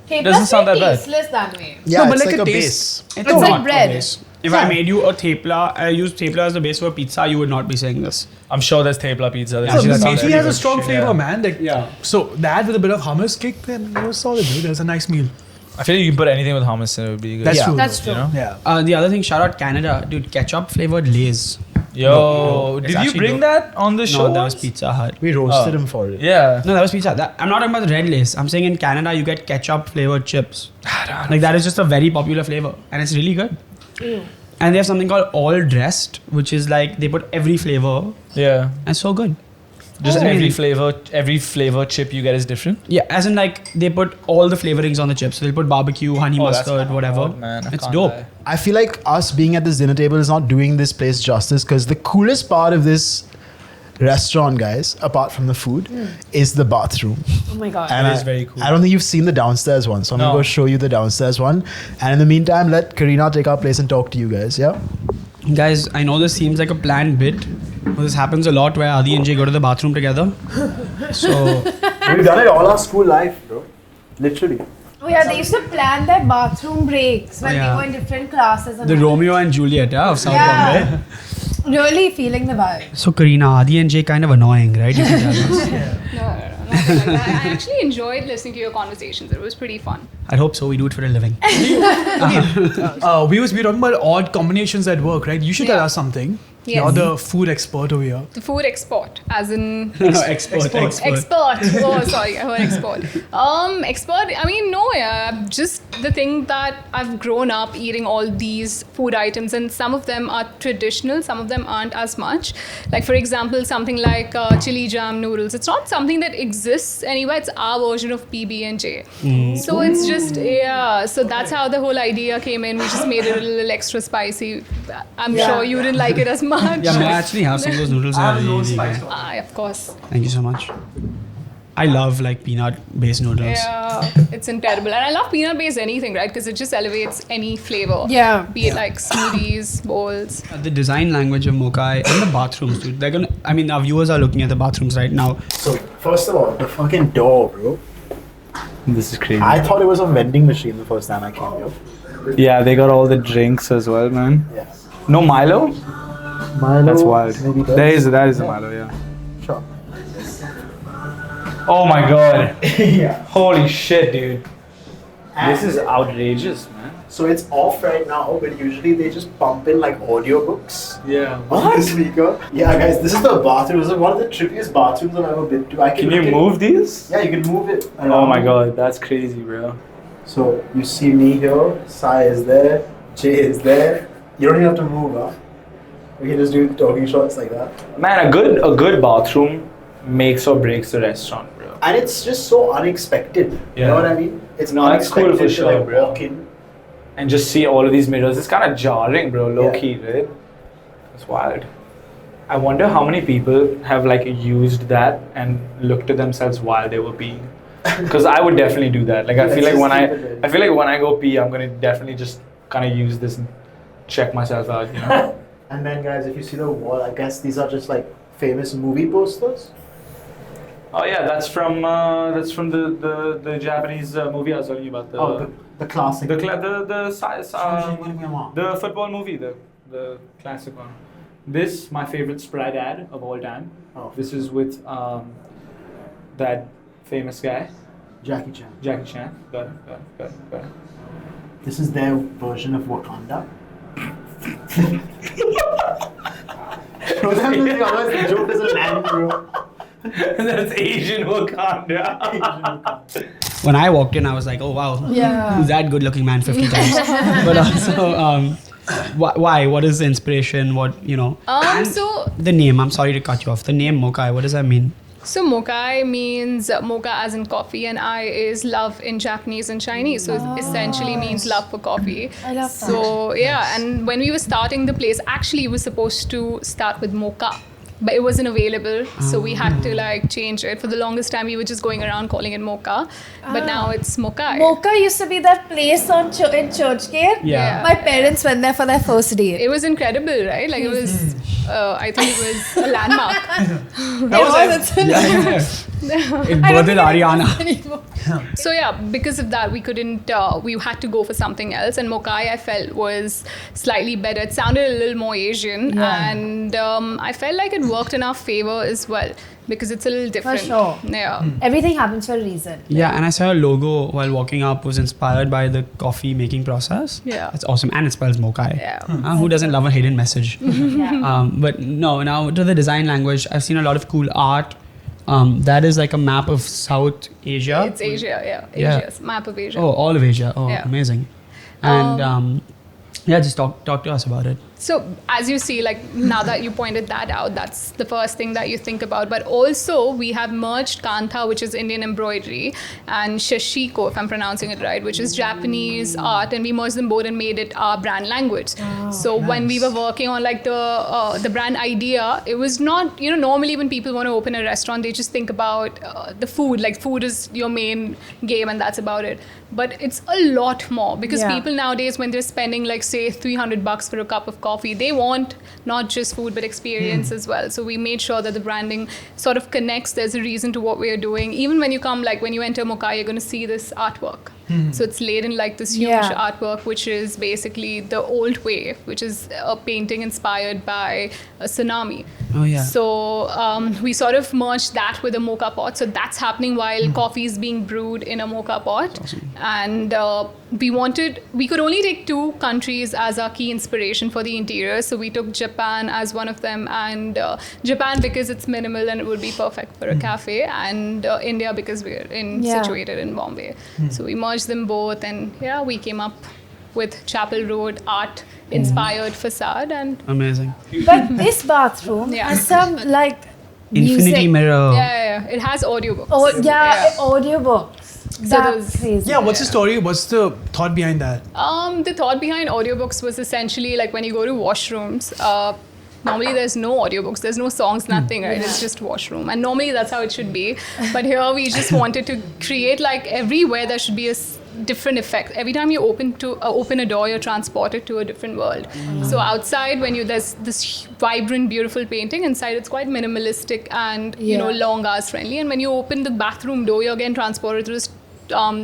Hey, Doesn't plus sound they're that bad. tasteless that way. Yeah, No, but it's like like a a taste. base. It's like not bread. a base. If I made you a tepla, I used tepla as the base for pizza, you would not be saying this. I'm sure there's tepla pizza. Yeah, So actually, that sounds meaty really has a good. strong flavor, Yeah. man. Like, Yeah. So that with a bit of hummus kick, then it was solid, dude. It was a nice meal. I feel like you can put anything with hummus and it would be good. That's Yeah. true. That's though. true. You know? Yeah. The other thing, shout out Canada, dude. Ketchup flavored Lay's. Yo, No, it's did you actually bring dope. that on the show? No, that was once? Pizza Hut. We roasted Oh. him for it. Yeah. No, that was pizza. I'm not talking about the red Lay's. I'm saying in Canada you get ketchup flavored chips. Like that is just a very popular flavor, and it's really good. And they have something called all dressed, which is like they put every flavor, Yeah. and it's so good. Just Oh. every flavor chip you get is different. Yeah, as in like they put all the flavorings on the chips. So they'll put barbecue, honey Oh, that's mustard, whatever. odd, man. I It's can't dope. lie. I feel like us being at this dinner table is not doing this place justice because the coolest part of this restaurant, guys, apart from the food, is the bathroom. Oh my god. And It is very cool. I don't think you've seen the downstairs one, so I'm No. gonna go show you the downstairs one. And in the meantime, let Karina take our place and talk to you guys. Yeah. Guys, I know this seems like a planned bit, but this happens a lot where Adi and Jay go to the bathroom together. So We've done it all our school life, bro. Literally. Oh yeah, they used to plan their bathroom breaks when Yeah. they were in different classes. And the all. Romeo and Juliet of South Yeah. Bombay. Really feeling the vibe. So Karina, Adi and Jay kind of annoying, right? You can tell us. No, nothing like that. I actually enjoyed listening to your conversations. It was pretty fun. I hope so. We do it for a living. We were talking about odd combinations that work, right? You should tell Yeah. us something. Yes. You're the food expert over here. The food export, as in Expert. expert. Oh, sorry, I heard export. Expert. I mean, no, yeah. Just the thing that I've grown up eating all these food items, and some of them are traditional, some of them aren't as much. Like for example, something like chili jam noodles. It's not something that exists anywhere. It's our version of PB&J. So it's just So that's how the whole idea came in. We just made it a little extra spicy. I'm sure you didn't like it as much. Yeah, may I actually have some of those noodles? Are really good. Of course. Thank you so much. I love like peanut-based noodles. Yeah, it's incredible. And I love peanut-based anything, right? Because it just elevates any flavor. Yeah. Be it like smoothies, bowls. The design language of Mokai and the bathrooms, dude. They're gonna. I mean, our viewers are looking at the bathrooms right now. So first of all, the fucking door, bro. This is crazy. I thought it was a vending machine the first time I came here. Yeah, they got all the drinks as well, man. Yes. No Milo? Milo. That's wild. Maybe That is the Milo, yeah. Sure. Oh my god. Yeah. Holy shit, dude. This is outrageous, man. So it's off right now, but usually they just pump in like audiobooks. Yeah. On the speaker. Yeah, guys, this is the bathroom. This is one of the trippiest bathrooms I've ever been to. Can you move these? Yeah, you can move it. Oh around. my god, that's crazy, bro. So you see me here, Sai is there, Jay is there. You don't even have to move, huh? We can just do talking shots like that. Man, a good bathroom makes or breaks the restaurant, bro. And it's just so unexpected. You Yeah. know what I mean? It's No, that's cool unexpected for to sure, like bro. walk in and just see all of these mirrors. It's kind of jarring, bro. Low key, right? It's wild. I wonder how many people have like used that and looked at themselves while they were peeing. Because I would definitely do that. Like I feel like when I go pee, I'm gonna definitely just kind of use this and check myself out, you know. And then, guys, if you see the wall, I guess these are just like famous movie posters. Oh yeah, that's from the Japanese movie I was telling you about. The classic. The football movie, the classic one. This, my favorite Sprite ad of all time. Oh. This is with that famous guy, Jackie Chan. Jackie Chan. Got it. This is their version of Wakanda. Bro, the joke doesn't land, bro. That's Asian Wakanda. When I walked in, I was like, oh wow, Yeah. who's that good looking man 50 times? But also, why? What is the inspiration? What, you know? So The name, I'm sorry to cut you off. The name Mokai, what does that mean? So mokai means mocha as in coffee, and I is love in Japanese and Chinese. So it essentially means love for coffee. I love that. So yeah, and when we were starting the place, actually it was supposed to start with mocha, but it wasn't available. So we had to like change it. For the longest time, we were just going around calling it mocha, but now it's mokai. Mocha used to be that place on in Churchgate. Yeah. My parents went there for their first date. It was incredible, right? Like it was, I think it was a landmark. It birthed Aryana. So yeah, because of that, we couldn't. We had to go for something else, and mokai I felt was slightly better. It sounded a little more Asian, and I felt like it worked in our favor as well because it's a little different. sure. Yeah. Everything happens for a reason. Yeah, and I saw a logo while walking up was inspired by the coffee making process. Yeah. That's awesome. And it spells Mokai. Yeah. Who doesn't love a hidden message? Yeah. But no, now to the design language, I've seen a lot of cool art. That is like a map of South Asia. It's Asia, yeah. Yeah. Asia's map of Asia. Oh, all of Asia. Oh, Yeah. amazing. And yeah, just talk to us about it. So as you see, like now that you pointed that out, that's the first thing that you think about. But also we have merged Kantha, which is Indian embroidery, and Shashiko, if I'm pronouncing it right, which is Japanese art, and we merged them both and made it our brand language. So when we were working on like the brand idea, it was not, you know, normally when people want to open a restaurant, they just think about the food, like food is your main game and that's about it. But it's a lot more because people nowadays, when they're spending like say $300 for a cup of coffee, they want not just food but experience as well. So we made sure that the branding sort of connects. There's a reason to what we're doing. Even when you come, like when you enter Mokai, you're going to see this artwork. So it's laid in like this huge artwork, which is basically the old wave, which is a painting inspired by a tsunami. Oh yeah. So we sort of merged that with a mocha pot. So that's happening while coffee is being brewed in a mocha pot. Awesome. And we could only take 2 countries as our key inspiration for the interior. So we took Japan as one of them, and Japan because it's minimal and it would be perfect for a cafe, and India because we're situated in Bombay. So we merged them both, and we came up with Chapel Road art inspired facade. And Amazing. But this bathroom has some like Infinity music. mirror. yeah, it has audiobooks. Oh audiobooks. That's those- crazy. Yeah, what's the story? What's the thought behind that? The thought behind audiobooks was essentially like when you go to washrooms, normally there's no audiobooks, there's no songs, nothing, right? It's just washroom. And normally that's how it should be. But here we just wanted to create like everywhere there should be a different effect. Every time you open a door, you're transported to a different world. So outside, when there's this vibrant, beautiful painting, inside it's quite minimalistic and you know, long hours friendly. And when you open the bathroom door, you're again transported through the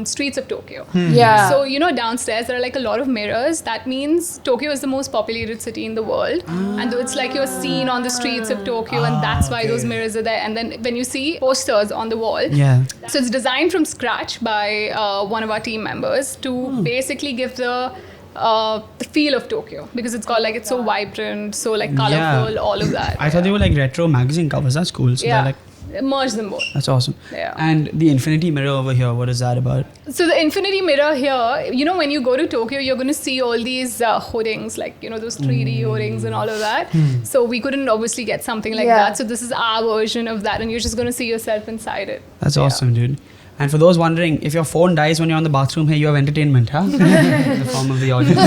streets of Tokyo. Yeah. So you know, downstairs there are like a lot of mirrors. That means Tokyo is the most populated city in the world, and it's like you're seen on the streets of Tokyo, and that's why those mirrors are there. And then when you see posters on the wall, so it's designed from scratch by one of our team members to basically give the feel of Tokyo, because it's got like, it's so vibrant, so like colorful, all of that. I thought they were like retro magazine covers. That's cool. So they're like, merge them both. that's awesome. Yeah. And the infinity mirror over here, what is that about? So the infinity mirror here, you know, when you go to Tokyo, you're going to see all these hoardings, like, you know, those 3D hoardings and all of that. So we couldn't obviously get something like that. So this is our version of that, and you're just going to see yourself inside it. That's awesome, dude. And for those wondering, if your phone dies when you're in the bathroom, hey, you have entertainment, huh? In the form of the audience.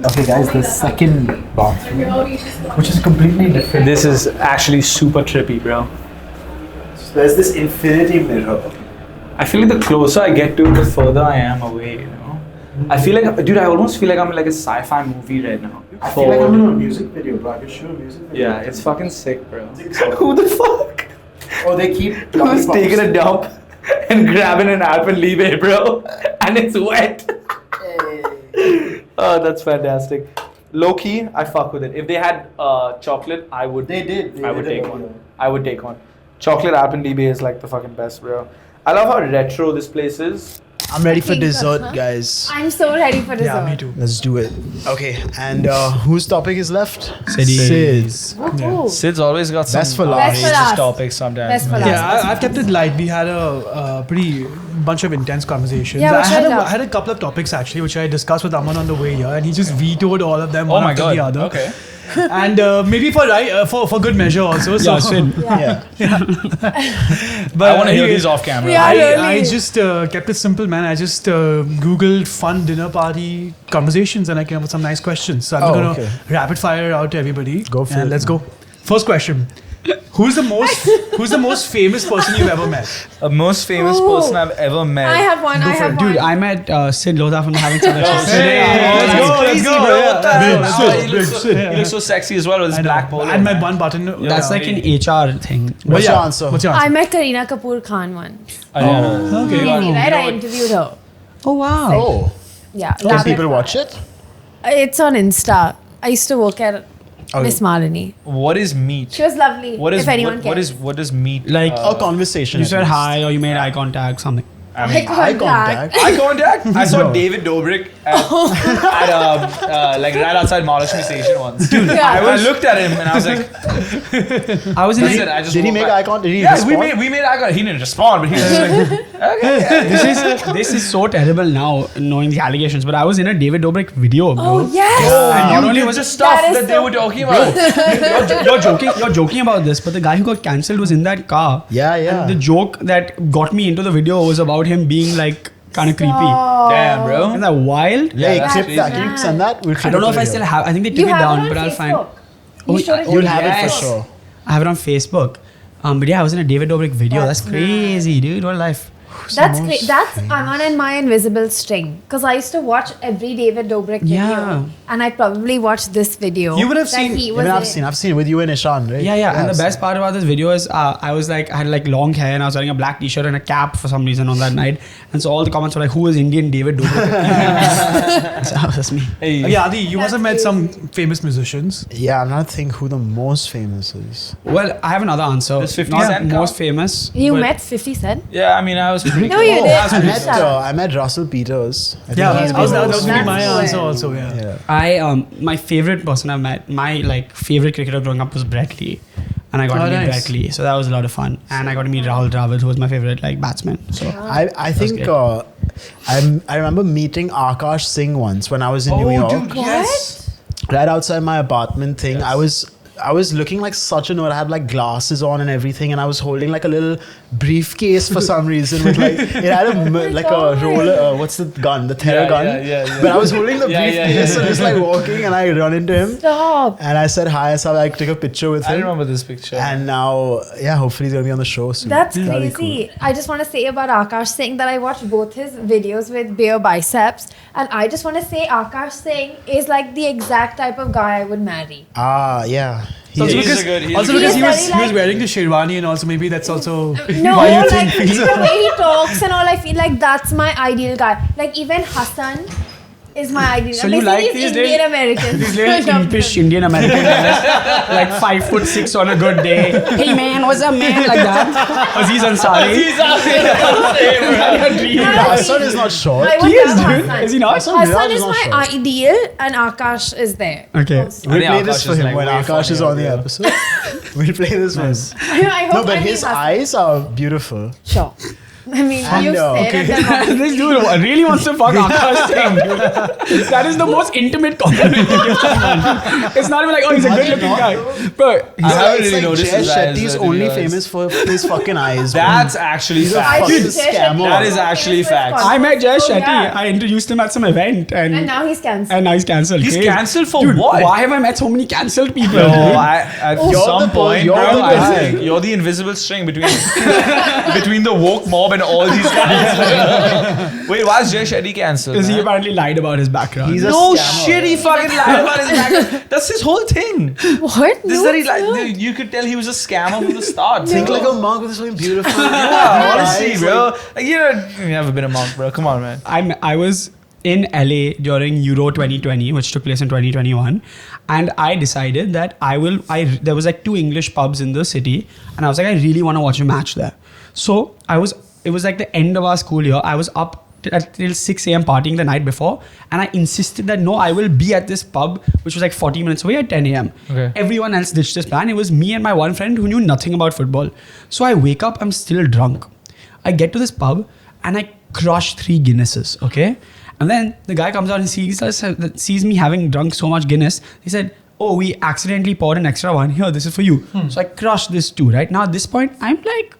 Okay, guys, the second bathroom, which is completely different. This is actually super trippy, bro. So there's this infinity mirror. I feel like the closer I get to it, the further I am away, you know? I feel like, dude, I almost feel like I'm in like a sci-fi movie right now. I feel like I'm in a music video, bro. I can shoot a music video. Yeah, it's fucking sick, bro. Who the fuck? Oh, they keep Who's taking a dump and grabbing an Alpenliebe, bro? And it's wet. Oh, that's fantastic. Low key, I fuck with it. If they had chocolate, I would. They did. I would take one. I would take one. Chocolate Alpenliebe is like the fucking best, bro. I love how retro this place is. I'm ready for Pink dessert, huh? guys. I'm so ready for dessert. Yeah, me too. Let's do it. Okay, and whose topic is left? Sid's. Woohoo. Sid's always got some Best for last. Best for last. topics sometimes. Best for last. Yeah, I've kept it light. We had a pretty bunch of intense conversations. Yeah, which I love. I had a couple of topics actually, which I discussed with Aman on the way here, and he just vetoed all of them Oh one my after god. the other. Okay. And maybe for good measure also. So. Yeah, Sid. Yeah. But I want to hear anyway, these off camera. Yeah. I really. just kept it simple, man. I just Googled fun dinner party conversations and I came up with some nice questions. So I'm Oh, going to okay. rapid fire it out to everybody. Go for and it, let's man. go. First question. Who's the most famous person you've ever met? A most famous Ooh. person I've ever met. I have one. I have Dude, one. I met Sid Lotha from Having Some Let's go. Yeah. He looks so sexy as well with his black polo. I met one button. That's like an HR thing. What's your answer? What's your I answer? met Kareena Kapoor Khan once. Aryana. Okay. Really, right? I interviewed her. Oh, wow. Oh, Yeah. can rapid people fire. watch it? It's on Insta. I used to work at Miss Malini. What is meat? She was lovely. What is if anyone what cares. does meat? Like, A conversation. You at said least. hi or you made eye contact, something. I mean, Eye contact. eye contact. I saw No. David Dobrik at like right outside Mahalakshmi Station once. Dude, Yeah. I looked at him and I was like, I was in that's a, it. I just Did he walked make back. eye contact? Did he Yeah, respond? we made eye contact. He didn't respond, but he was just like, okay. this is so terrible now knowing the allegations, but I was in a David Dobrik video, bro. Oh, yes. And not only You was did the stuff That is that they so- were talking about. you're joking about this, but the guy who got cancelled was in that car. Yeah, yeah. And the joke that got me into the video was about him being like kind of creepy. Damn, bro. Isn't that wild? Yeah, that's clip that. crazy. Can you send that? We'll I don't know if I still have. I think they took You it have down, it on but I'll find. Facebook. You showed it to You'll me. have it Yes. for sure. I have it on Facebook. But yeah, I was in a David Dobrik video. That's That's crazy, dude. What a life. That's great. That's Aman and my invisible string. Because I used to watch every David Dobrik video. Yeah. And I probably watched this video. You would have that seen- he Even was I've seen it with you and Ishan, right? Yeah. And the best part about this video is I had like long hair and I was wearing a black t-shirt and a cap for some reason on that night. And so all the comments were like, who is Indian David Dobrik? So that's me. Hey, Yeah, Adi, you must have met That's some famous musicians. Yeah, I'm trying to think who the most famous is. Well, I have another answer. Does 50 Not Cent most count? famous. You but- met 50 Cent? Yeah, I mean, I was pretty No, you cool. did. I met Russell Peters. I think Yeah, he's that was been- going to be my That's answer cool. also, yeah. Yeah. I my favorite person I met, my like favorite cricketer growing up was Brett Lee, and I got Oh, to meet nice. Brett Lee, so that was a lot of fun. And I got to meet Rahul Dravid, who was my favorite like batsman. So I think great. I remember meeting Akash Singh once when I was in New York. dude, yes. Right outside my apartment thing. I was looking like such a nerd. I had like glasses on and everything, and I was holding like a little briefcase for some reason with like it had like a roller. What's the gun? The terror gun. Yeah. But I was holding the Yeah, yeah, briefcase yeah. and just like walking, and I run into him, Stop. and I said hi. So I took a picture with I him. remember this picture. And now, yeah, hopefully he's gonna be on the show soon. That's That'll be crazy. I just want to say about Akash Singh that I watched both his videos with bare biceps. And I just want to say Akash Singh is like the exact type of guy I would marry. Cool. Ah, yeah. Also He's because, a good- he's also a good- because He he is was, very, he was like- wearing the sherwani and also maybe that's also No, why you like think he's the way he talks and all, I feel like that's my ideal guy. Like even Hassan is my ideal. So you Basically, like he's these Indian little- American. these little impish Indian American guys, like 5'6" on a good day. Hey man, what's up, man? Like that. Aziz Ansari. Hassan is not short. I would He is, love dude. Hassan. Is he not? Hassan Hassan Miraj is not my short. ideal and Akash is there. Okay. We'll I think play this Akash for is, him like, when way Akash is funnier, on the yeah. episode. We'll play this one. I hope No, but I meet his Hassan. eyes are beautiful. Sure. I mean, you've no. said it. That This dude really wants to fuck Akash Singh. Dude. That is the most intimate compliment you give someone. It's not even like, oh, he's a good-looking guy. Bro, I haven't It's really like noticed Jeh his eyes, Shetty's I only didn't realize. famous for his fucking eyes. That's actually He's a facts. fucking Jeh Shetty- scammer. That is actually facts. I met Jeh Shetty. Yeah. I introduced him at some event and now he's cancelled. and now he's cancelled. He's Crazy. cancelled for Dude, what? Why have I met so many cancelled people? No, dude? at You're some the point, you're bro, the I guy. think you're the invisible string between between the woke mob and all these guys. Wait, why is Jeh Shetty cancelled? Because he man? apparently lied about his background. He's a No scammer. shit, he fucking lied about his background. That's his whole thing. What? This No, that he it's like, not. dude, you could tell he was a scammer from the start. Think bro. like a monk with something beautiful. Yeah, honestly, Eyes, bro. Like, you've never been a monk, bro. Come on, man. I was in LA during Euro 2020, which took place in 2021, and I decided that there was like 2 English pubs in the city, and I was like, I really want to watch a match there. So it was like the end of our school year. I was up till 6 a.m. partying the night before, and I insisted that no, I will be at this pub, which was like 40 minutes away at 10 a.m. Okay. Everyone else ditched this plan. It was me and my one friend who knew nothing about football. So I wake up, I'm still drunk. I get to this pub and I crush 3 Guinnesses, okay? And then the guy comes out and sees me having drunk so much Guinness. He said, oh, we accidentally poured an extra one. Here, this is for you. So I crushed this 2, right? Now at this point, I'm like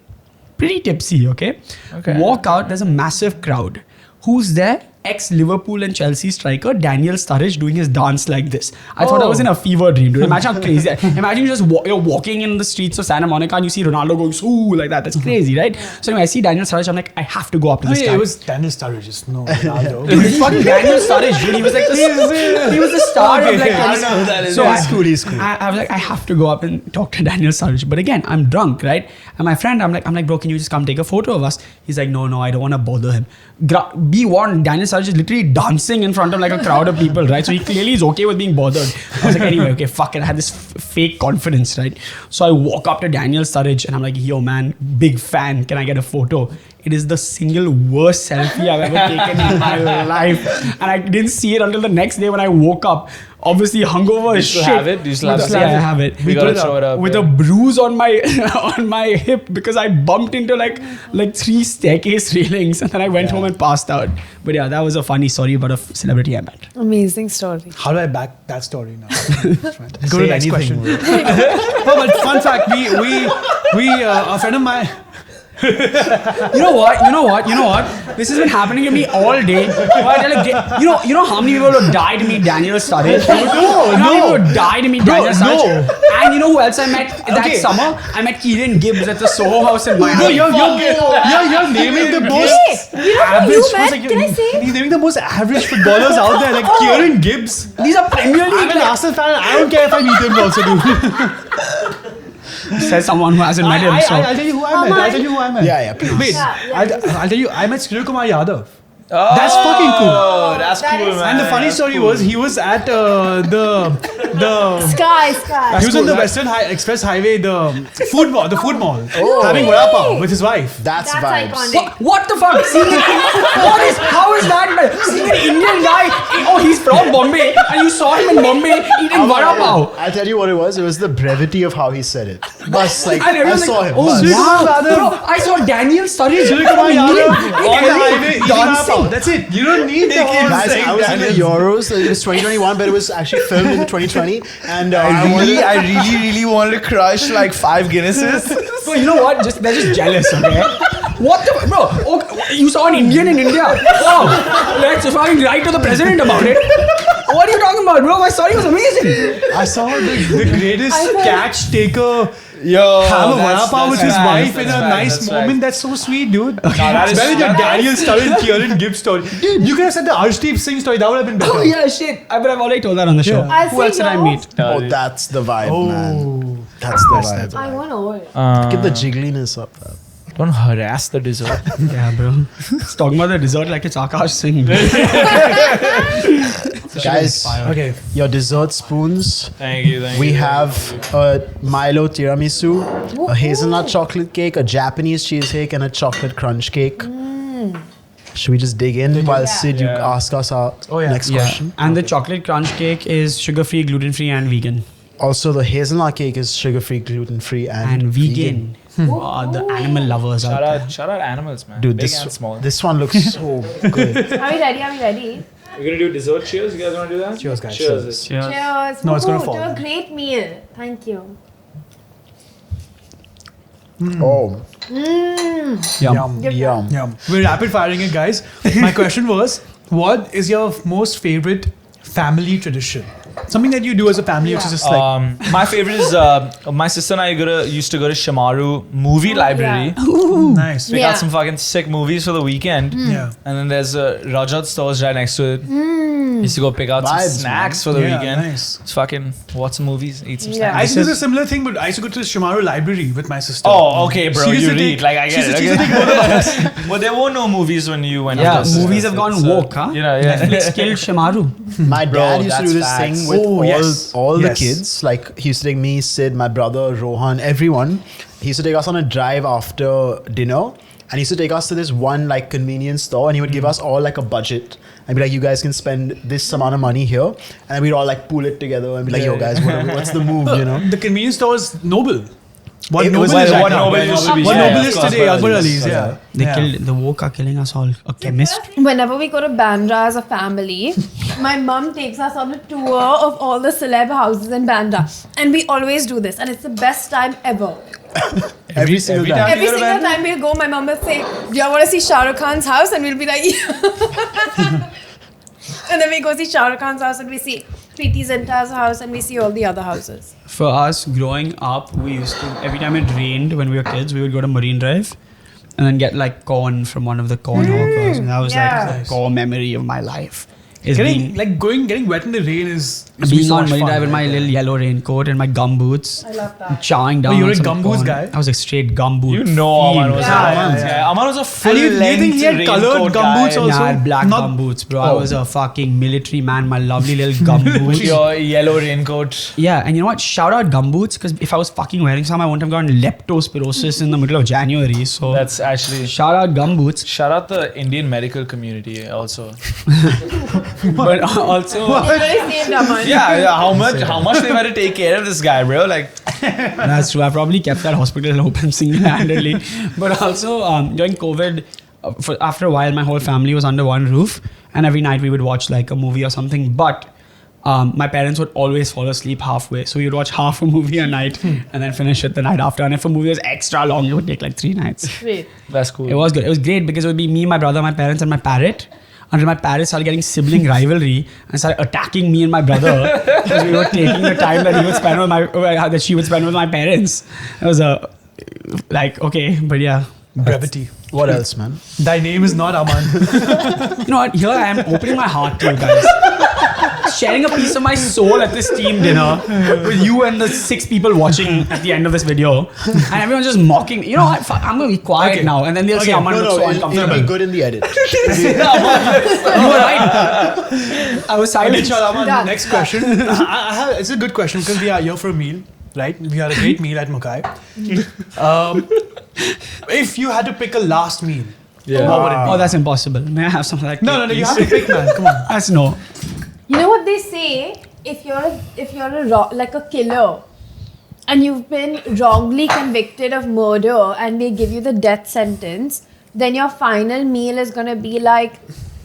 pretty tipsy, okay? Walk out, there's a massive crowd. Who's there? Ex-Liverpool and Chelsea striker Daniel Sturridge doing his dance like this. I thought I was in a fever dream, dude. Imagine how crazy. Imagine you just you're walking in the streets of Santa Monica and you see Ronaldo going ooh like that. That's crazy, right? So anyway, I see Daniel Sturridge. I'm like, I have to go up to this guy. It was Daniel Sturridge, just no Ronaldo. Dude, it's fucking Daniel Sturridge, dude. He was like he was the star of like. I know who that is. So He's cool, he's cool. I was like, I have to go up and talk to Daniel Sturridge. But again, I'm drunk, right? And my friend, I'm like, bro, can you just come take a photo of us? He's like, no, I don't want to bother him. Be warned, Daniel Sturridge is literally dancing in front of like a crowd of people, right? So he clearly is okay with being bothered. I was like, anyway, okay, fuck it. I had this fake confidence, right? So I walk up to Daniel Sturridge and I'm like, yo, man, big fan. Can I get a photo? It is the single worst selfie I've ever taken in my life. And I didn't see it until the next day when I woke up. Obviously, hungover as shit. Have it? Do you still have it? Yeah, I have it. We gotta throw it up. With yeah. a bruise on my on my hip because I bumped into like 3 staircase railings and then I went home and passed out. But yeah, that was a funny story about a celebrity I met. Amazing story. How do I back that story now? Go Say to the next anything, question. bro. No, but fun fact, we a friend of mine. You know what? This has been happening to me all day. You know how many people would die to meet Daniel Sturridge? How many people would die to meet Daniel Sturridge? And you know who else I met that summer? I met Kieran Gibbs at the Soho House in Miami. No, you're naming the most You know who average. you met? Can I say? He's naming the most average footballers out there, like Kieran Gibbs. These are Premier I'm League. an Arsenal fan. I don't care if I meet him also, dude. Says someone who hasn't met him. So. I'll tell you who I met. Yeah, please. Wait, Yeah. I'll tell you. I met Surya Kumar Yadav. Oh, That's fucking cool. That's That cool, is- man. And the funny That's story cool. was he was at the Sky. he was on the Western Express Highway, the food mall, having vada pav with his wife. That's That's vibes. iconic. What the fuck? How is that? Seeing an Indian guy, he's from Bombay, and you saw him in Bombay eating vada pav. I'll tell you what it was. It was the brevity of how he said it. Bus, like, And I everyone's saw like, him. oh bus. wow, bro, I saw Daniel Sturridge Surya Kumar Yadav on the LA highway eating vada pav. dancing. That's it. You don't need the whole Guys, thing. I was in the Euros. It was 2021, but it was actually filmed in 2020. And I really wanted to crush like 5 Guinnesses. Bro, you know what? They're just jealous, okay? What the bro? Okay, you saw an Indian in India? Wow! Let's fucking write to the president about it. What are you talking about, bro? My story was amazing. I saw the greatest catch taker Yo, have a vada that's- pav with that's his facts, wife in that's a facts, nice that's moment. facts. That's so sweet, dude. that is- Better than your that- Daniel Sturridge, Kieran Gibbs story. Dude, you could have said the Arshdeep Singh story. That would have been better. Oh yeah, shit. But I've already told that on the show. Yeah. Who else did I meet? oh, that's the vibe, man. That's the vibe. I want all. Get the jiggliness up. Man. Don't harass the dessert. Yeah, bro. It's talking about the dessert like it's Akash Singh. Guys, Okay. your dessert spoons. Thank you. We have a Milo tiramisu, a hazelnut chocolate cake, a Japanese cheesecake, and a chocolate crunch cake. Should we just dig in while Sid, you Yeah. ask us our Oh, yeah. next Yeah. question? And the chocolate crunch cake is sugar-free, gluten-free, and vegan. Also, the hazelnut cake is sugar-free, gluten-free, and vegan. The animal lovers out there. Shout out animals, man. Dude, Big and small. this one looks so good. Are we ready? Are we ready? We're gonna do dessert cheers. You guys wanna do that? Cheers, guys. Cheers. Cheers. Cheers. No, it's gonna Woohoo, fall. to a great meal. Thank you. Oh, Yum. yum. Yeah, we're rapid firing it, guys. My question was, what is your most favorite family tradition? Something that you do as a family, which is just like My favorite is my sister and I used to go to Shamaru movie library. nice. We Yeah. got some fucking sick movies for the weekend. Yeah. And then there's Rajat stores right next to it. Used to go pick out some Vibes, snacks for the Yeah, weekend. nice. Just fucking watch some movies, eat some Yeah. snacks. I used to do a similar thing, but I used to go to the Shamaru library with my sister. Oh, okay, bro. She used You to read. take- Like, I she get used it. to- she used to take both of us. Well, there were no movies when you went. Yeah, with your movies sister, have gone so, woke, huh? You know, yeah. Netflix killed Shamaru. My Bro, dad used to do that's this facts. thing with Oh, yes. all the Yes. kids. Like, he used to take me, Sid, my brother, Rohan, everyone. He used to take us on a drive after dinner. And he used to take us to this one like convenience store, and he would give us all like a budget and be like, "You guys can spend this amount of money here," and then we'd all like pool it together and be like, "Yo, guys, what's the move?" You know? The convenience store is Noble. What It Noble was is like right what now. Noble used to be. What Yeah, Noble of is course, today, Noble Akbar is. Ali's, yeah. They Yeah. killed the woke are killing us all. A chemist. Whenever we go to Bandra as a family, my mum takes us on a tour of all the celeb houses in Bandra. And we always do this. And it's the best time ever. Every single time. Every single time we'll go, my mum will say, "Do you want to see Shah Rukh Khan's house?" And we'll be like, "Yeah." And then we go see Shah Rukh Khan's house and we see Preeti Zinta's house and we see all the other houses. For us, growing up, we used to, every time it rained when we were kids, we would go to Marine Drive and then get like corn from one of the corn hawkers. And that was Yeah. like a core memory of my life. Is Getting being, getting wet in the rain is being so on much Marine fun, Drive with my right? little yellow raincoat and my gumboots. I love that. Chowing down. Oh, you're on a some gumboots corn. guy? I was a straight gumboot. You know, Aman was Yeah. Aman was a full And you length think he had colored raincoat gumboots guy. also? Nah, I had black Not- gumboots, bro. I Oh. was a fucking military man. My lovely little gumboots. Your yellow raincoat. Yeah, and you know what? Shout out gumboots, because if I was fucking wearing some, I wouldn't have gotten leptospirosis in the middle of January. So That's actually. shout out gumboots. Shout out the Indian medical community also. But also, You really saved Aman. Yeah, how much they've had to take care of this guy, bro. Like, that's true. I probably kept that hospital open single-handedly. But also, during COVID, after a while, my whole family was under one roof, and every night we would watch like a movie or something. But my parents would always fall asleep halfway, so we would watch half a movie a night and then finish it the night after. And if a movie was extra long, it would take like 3 nights. Great. that's cool. It was good. It was great because it would be me, my brother, my parents, and my parrot. Until my parents started getting sibling rivalry and started attacking me and my brother because we were taking the time that he would spend with that she would spend with my parents. It was like okay, but yeah. Brevity. What else, man? Thy name is not Aman. You know what? Here I am opening my heart to you guys. Sharing a piece of my soul at this team dinner with you and the 6 people watching at the end of this video. And everyone's just mocking me. You know what? Fuck, I'm going to be quiet Okay. now. And then they'll say, Okay. Aman looks so it'll uncomfortable. be good in the edit. You were right. I was Okay, silent. Chal, Aman, Done. next question. It's a good question because we are here for a meal, right? We had a great meal at Mokai. If you had to pick a last meal, what would it be? Oh, that's impossible. May I have something like No, you have to pick, man. Come on. That's no. You know what they say? If you're like a killer and you've been wrongly convicted of murder and they give you the death sentence, then your final meal is gonna be like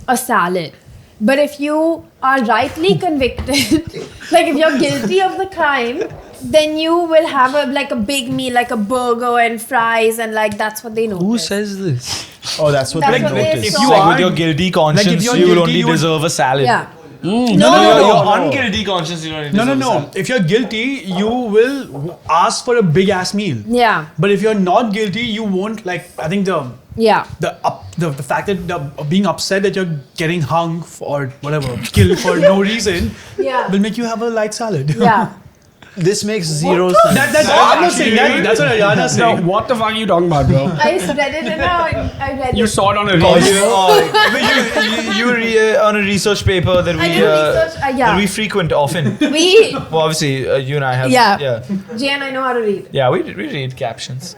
a salad. But if you are rightly convicted, like if you're guilty of the crime, then you will have a big meal, like a burger and fries, and like that's what they know. Who says this? Oh, that's what That's they what they noticed. saw. you like are- with your guilty conscience, like if you're you will guilty, only you would- deserve a salad. Yeah. No, no. your unguilty conscience, you don't need to No. deserve a salad. If you're guilty, you will ask for a big ass meal. Yeah. But if you're not guilty, you won't like. I think Yeah. the fact that being upset that you're getting hung or whatever, killed for no reason, Yeah. will make you have a light salad. Yeah. This makes zero sense. I'm not saying that. That's what Aryana's No, saying. what the fuck are you talking about, bro? I just read it in I read You it. saw it on a Oh, reel. you on a research paper that we I did research. Yeah. that we frequent often. We, Well, obviously, you and I have. Yeah. Jay and I know how to read. Yeah, we read captions.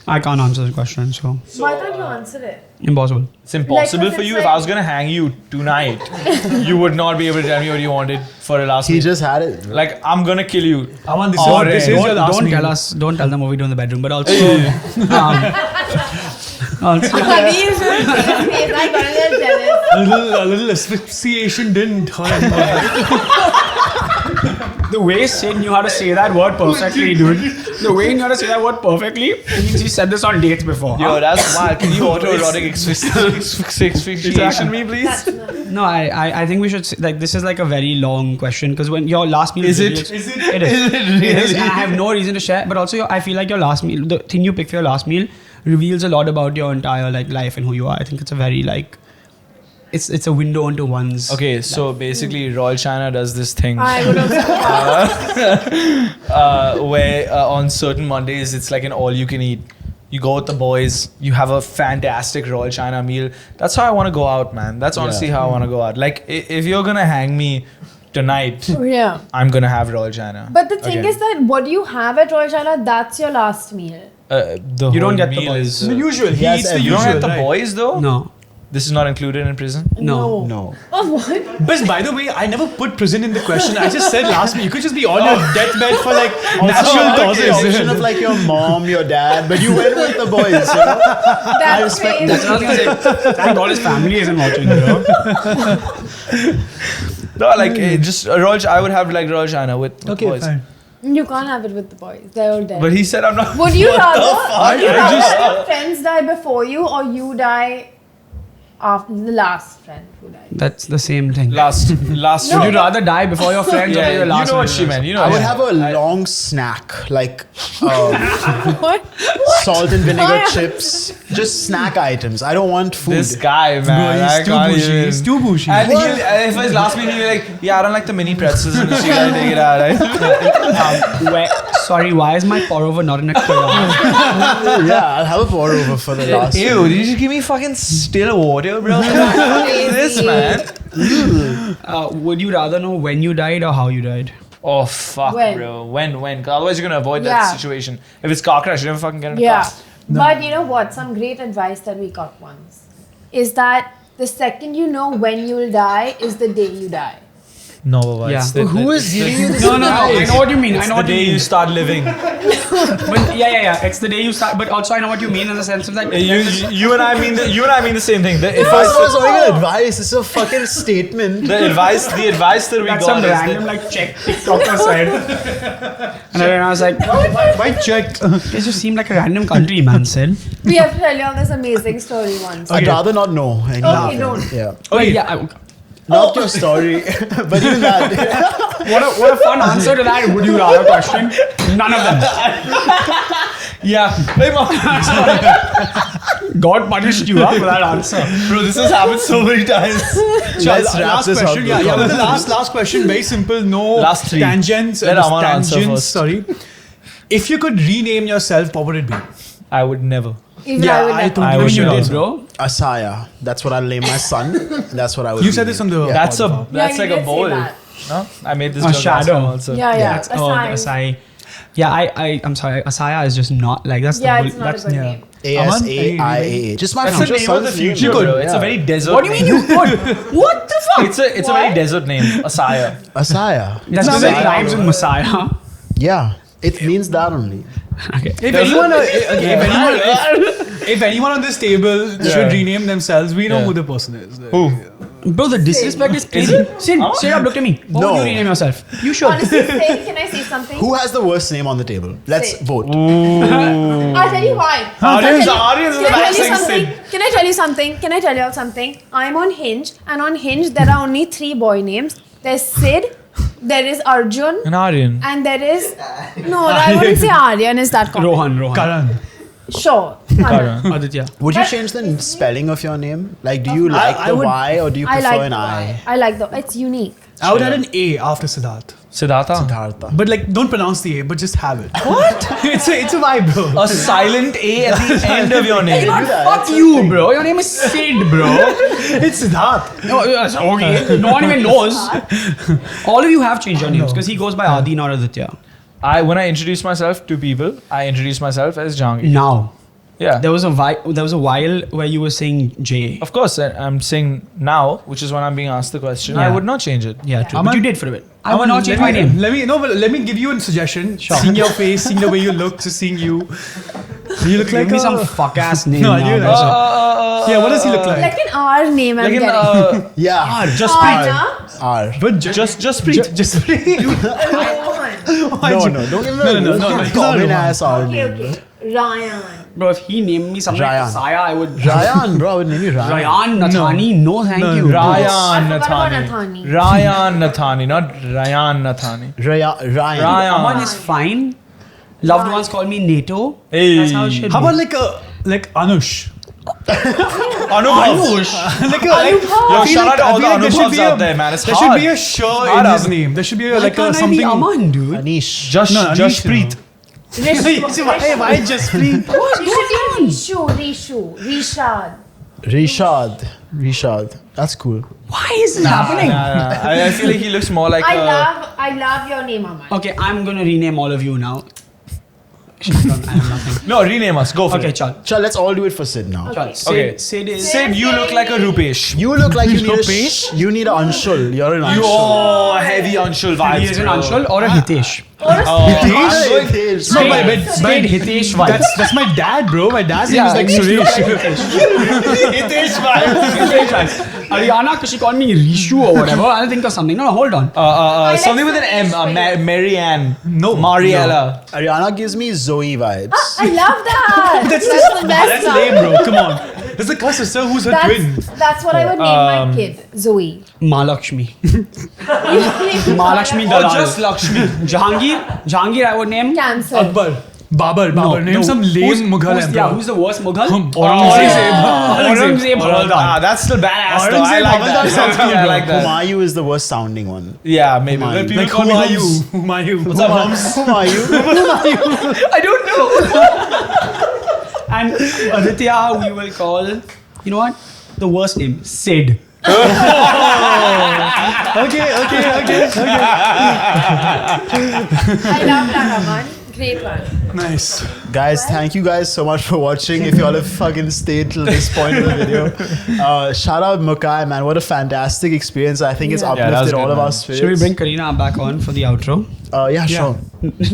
I can't answer the question, so Why can't you answer it? impossible. It's impossible Like, for you. it's If I like- was gonna hang you tonight, you would not be able to tell me what you wanted for a last He meal. just had it. Like, I'm gonna kill you. Aman, this Or is your last Don't meal. tell us. Don't tell them what we do in the bedroom. But also, also Honey, you should see his face. I got a little jealous. A little asphyxiation didn't hurt. the way Sid knew how to say that word perfectly, dude. The way he knew how to say that word perfectly means he said this on dates before. Yo, that's wild. Can you autoerotic asphyxiation me, please? That's not. No, I think we should say, like, this is like a very long question because when your last meal Is it? It is. It is. And I have no reason to share, but also I feel like your last meal, the thing you pick for your last meal, reveals a lot about your entire like life and who you are. I think it's a very like, it's a window into one's. Okay, so basically, Royal China does this thing I would also. where on certain Mondays it's like an all-you-can-eat. You go with the boys. You have a fantastic Royal China meal. That's how I want to go out, man. That's honestly how I want to go out. Like, if you're gonna hang me tonight, Yeah. I'm gonna have Royal China. But the thing Okay. is that what you have at Royal China, that's your last meal. The You don't whole get the meal boys. is, The usual. He Yes, eats the you you usual. don't get the right? boys though. No. This is not included in prison. No. No. Oh, what? But by the way, I never put prison in the question. I just said last meal. You could just be on your deathbed for like natural Also, the option causes. of like your mom, your dad, but you went with the boys. You know? That's respect crazy. That's what I was gonna say. Thank God his family isn't watching, bro. No, like just a Royal. I would have like Royal China with Okay, boys. fine. You can't have it with the boys. They're all dead. But he said I'm not. Would you rather, I have your friends die before you or you die after the last friend who died? That's the same thing. Last. No. Would you rather die before your friends or Yeah, your you last know what meal? she meant. You know. I would what have a long snack, like What? salt and vinegar Why? chips, just snack items. I don't want food. This guy, Bro, man. I he's too can't bougie. even- He's too bougie. And if his last meal, he'll be like, yeah, I don't like the mini pretzels in the street. I take it out. Right? Sorry, why is my pour over not in a carafe? Yeah, I'll have a pour over for the last. Ew, did you just give me fucking still water, bro? What is this, man? Would you rather know when you died or how you died? Oh, fuck, When? bro. When? 'Cause otherwise, you're going to avoid Yeah. that situation. If it's car crash, you never fucking get in a Yeah. car. But you know what? Some great advice that we got once is that the second you know when you'll die is the day you die. No, Baba. Yeah. It's the, Who is giving you this? No, I know what you mean. I It's know the what you day mean. you start living. But yeah. It's the day you start. But also, I know what you mean in the sense of like. You and I mean the same thing. The First of all, it's not even advice. It's a fucking statement. the advice that we That's got some is random that like Czech TikToker said. And then I was like, Why check? it just seemed like a random country man said. We have to tell you all this amazing story once. I'd rather not know. Okay, don't. Yeah. Okay, yeah. Not your story, but even that. What a fun answer to that would you rather question. None of them. yeah. Hey, mom. God punished you for that answer. Bro, this has happened so many times. Let's wrap Last this question. up. Yeah, but the last question, very simple. No Last three. tangents. Let Aman answer tangents. first. Sorry. If you could rename yourself, what would it be? I would never. Even Yeah, I would I never. told I you wish you you did, did, bro. Asaya. That's what I'll name my son. That's what I would. You said this on the. That's Yeah, like you a did say bowl. that. No, I made this A joke last shadow. time also. Yeah. Oh, Assign. Asai. Yeah, I'm sorry. Asaya is just not like that's Yeah, the it's bull- not a that's good yeah. name. ASAIAA. Just my That's the future name of the son's future, name. bro. It's a very desert. What do you mean name. you could? What the fuck? It's a very desert name, Asaya. Asaya. That's It's not very Asaya, rhymes with bro. Messiah. Yeah, it means that only. Okay. If anyone on this table should rename themselves, we know Yeah. who the person is. Who? Bro, the disrespect is crazy. Sid, straight up look at me. What No. would you rename yourself? You should. Honestly, can I say something? Who has the worst name on the table? Let's Say. vote. I'll tell you why. Aryan's Can I the tell you best thing something? Can I tell you something? Can I tell you all something? I'm on Hinge, and on Hinge there are only 3 boy names. There's Sid, there is Arjun, An Aryan. and there is I wouldn't say Aryan is that common. Rohan. Karan. Sure. Karan. Aditya. Would you But- change the spelling of your name? Like, do you like I the would- Y or do you I prefer like an the I? Y. I like the. It's unique. I would add an A after Siddharth. Siddhartha. Siddhartha. But like, don't pronounce the A, but just have it. What? it's a vibe, bro. A silent A at the end of your name. Fuck you, bro. Your name is Sid, bro. It's Siddharth. No, yes, okay. No one even knows. All of you have changed your names because he goes by Adi, not Aditya. When I introduce myself to people, I introduce myself as Jahangir. Now. Yeah. There was a while where you were saying Jeh. Of course, I'm saying now, which is when I'm being asked the question. I Yeah. would not change it. Yeah, true. Aman- But you did for a bit. I will not change my name. Let me give you a suggestion. Seeing your face, seeing the way you look, just seeing you. You look Give like me a- some fuck ass name. No, now, you guys. Yeah, what does he look like? Like an R name I'm Like getting. Yeah. Just Arya? R. But just just breathe. Rohan. No, don't give me No, no, he's not common Rohan. ass R Okay, name. okay. Ryan. Bro, if he named me something like Ryan. Saya, I would. Ryan, bro, I would name you Ryan. Ryan Nathani, no, thank No, you. Ryan I forgot about Nathani. Nathani. Ryan Nathani, not Ryan Nathani. Ryan. Ryan. Aman is fine. Loved ones call me NATO. Hey. That's how it should How be. about like Anush? Anubhav. Like Yo, I feel shout out to all the I feel there should Anubhavs be out there, man. It's there hard. should be a sh hard in his out. name. There should be Why like a can't I something. be Aman, dude? Anish. Just No, Anish, Preet. Hey, why just free? You should be Rishad. Rishad. That's cool. Why is this happening? I feel like he looks more like I love your name, Aman. Okay, I'm gonna rename all of you now. I have nothing. No, rename us. Go for Okay, it. chal. Chal, let's all do it for Sid now. Chal. Okay. Sid is. Sid, you look like a Rupesh. You look like you need a Rupesh? you need a Anshul. You're an You Anshul. heavy Anshul vibes. He is an bro. Anshul or a Hitesh. Hitesh. No, but Straight Hitesh vibe. that's my dad, bro. My dad's name is like you look Suresh. like Hitesh. Hitesh vibes. Hitesh vibes. Aryana, because she called me Rishu or whatever. I'll think of something. No, hold on. Something with an M. Marianne. No, Mariella. Ariana gives me Zoe vibes. I love that. That's the best That's one. lame, bro. Come on. There's a sister who's her twin. That's what I would name my kid. Zoe. Malakshmi. Malakshmi. Malakshmi Or Dalal. just Lakshmi. Jahangir I would name. Cancer. Akbar. Babar. Name some lame Mughal emperor. Yeah, who's the worst Mughal? Aurangzeb. Aurangzeb Havaldar. That's still badass though. I Aurangzeb like Havaldar that. sounds cool, Yeah, I bro. like that. Humayu is the worst sounding one. Yeah, maybe. Humayun. When people Like, call who me are you? Hums. Who are you? What's up, Hums? Humayu. I don't know. And Aditya, we will call, you know what? The worst name, Sid. Okay. I love that, Aman. Great one. Nice. Guys, thank you guys so much for watching. If y'all have fucking stayed till this point of the video, shout out Mokai, man. What a fantastic experience. I think it's that was uplifted good, all of man. our spirits. Should we bring Karina back on for the outro? Yeah, sure.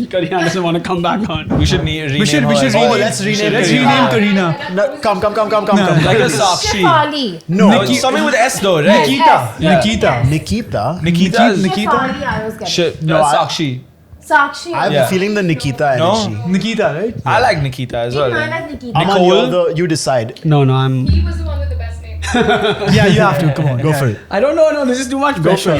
Karina doesn't want to come back on. We should rename We should her. rename. let's rename Let's Karina. rename Karina. No, come. Like a Sakshi. Shefali. No, Something with S though, right? Yes. Yeah. Nikita. Nikita. Nikita. Shefali, I was getting. No, I- Sakshi. Sakshi. I'm Yeah. feeling the Nikita No? energy. Nikita, right? I like Nikita as well. I like Nikita. Aman, Nicole? you decide. No, I'm. He was the one with the best name. Yeah, you have to. Come on. Go for it. I don't know. No, this is too much pressure.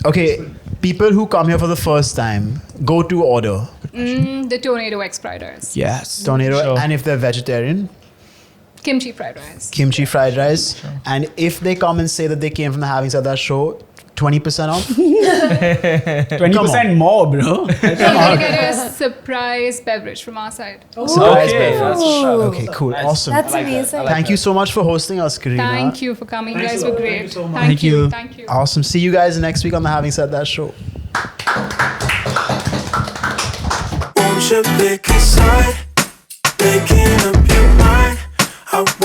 Okay, people who come here for the first time, go to order. The Tornado X fried rice. Yes. Tornado. Sure. And if they're vegetarian, Kimchi fried rice. kimchi fried rice. And if they come and say that they came from the Having Said That show, 20% off. 20% more, bro. You're gonna get a surprise beverage from our side. Surprise Okay, beverage. Ooh. Okay, cool. Awesome. That's amazing. Thank you so much for hosting us, Karina. Thank you for coming. You guys were great. Thank you. Thank you. Awesome. See you guys next week on the Having Said That show. Won't you pick a side? Making up your mind. I want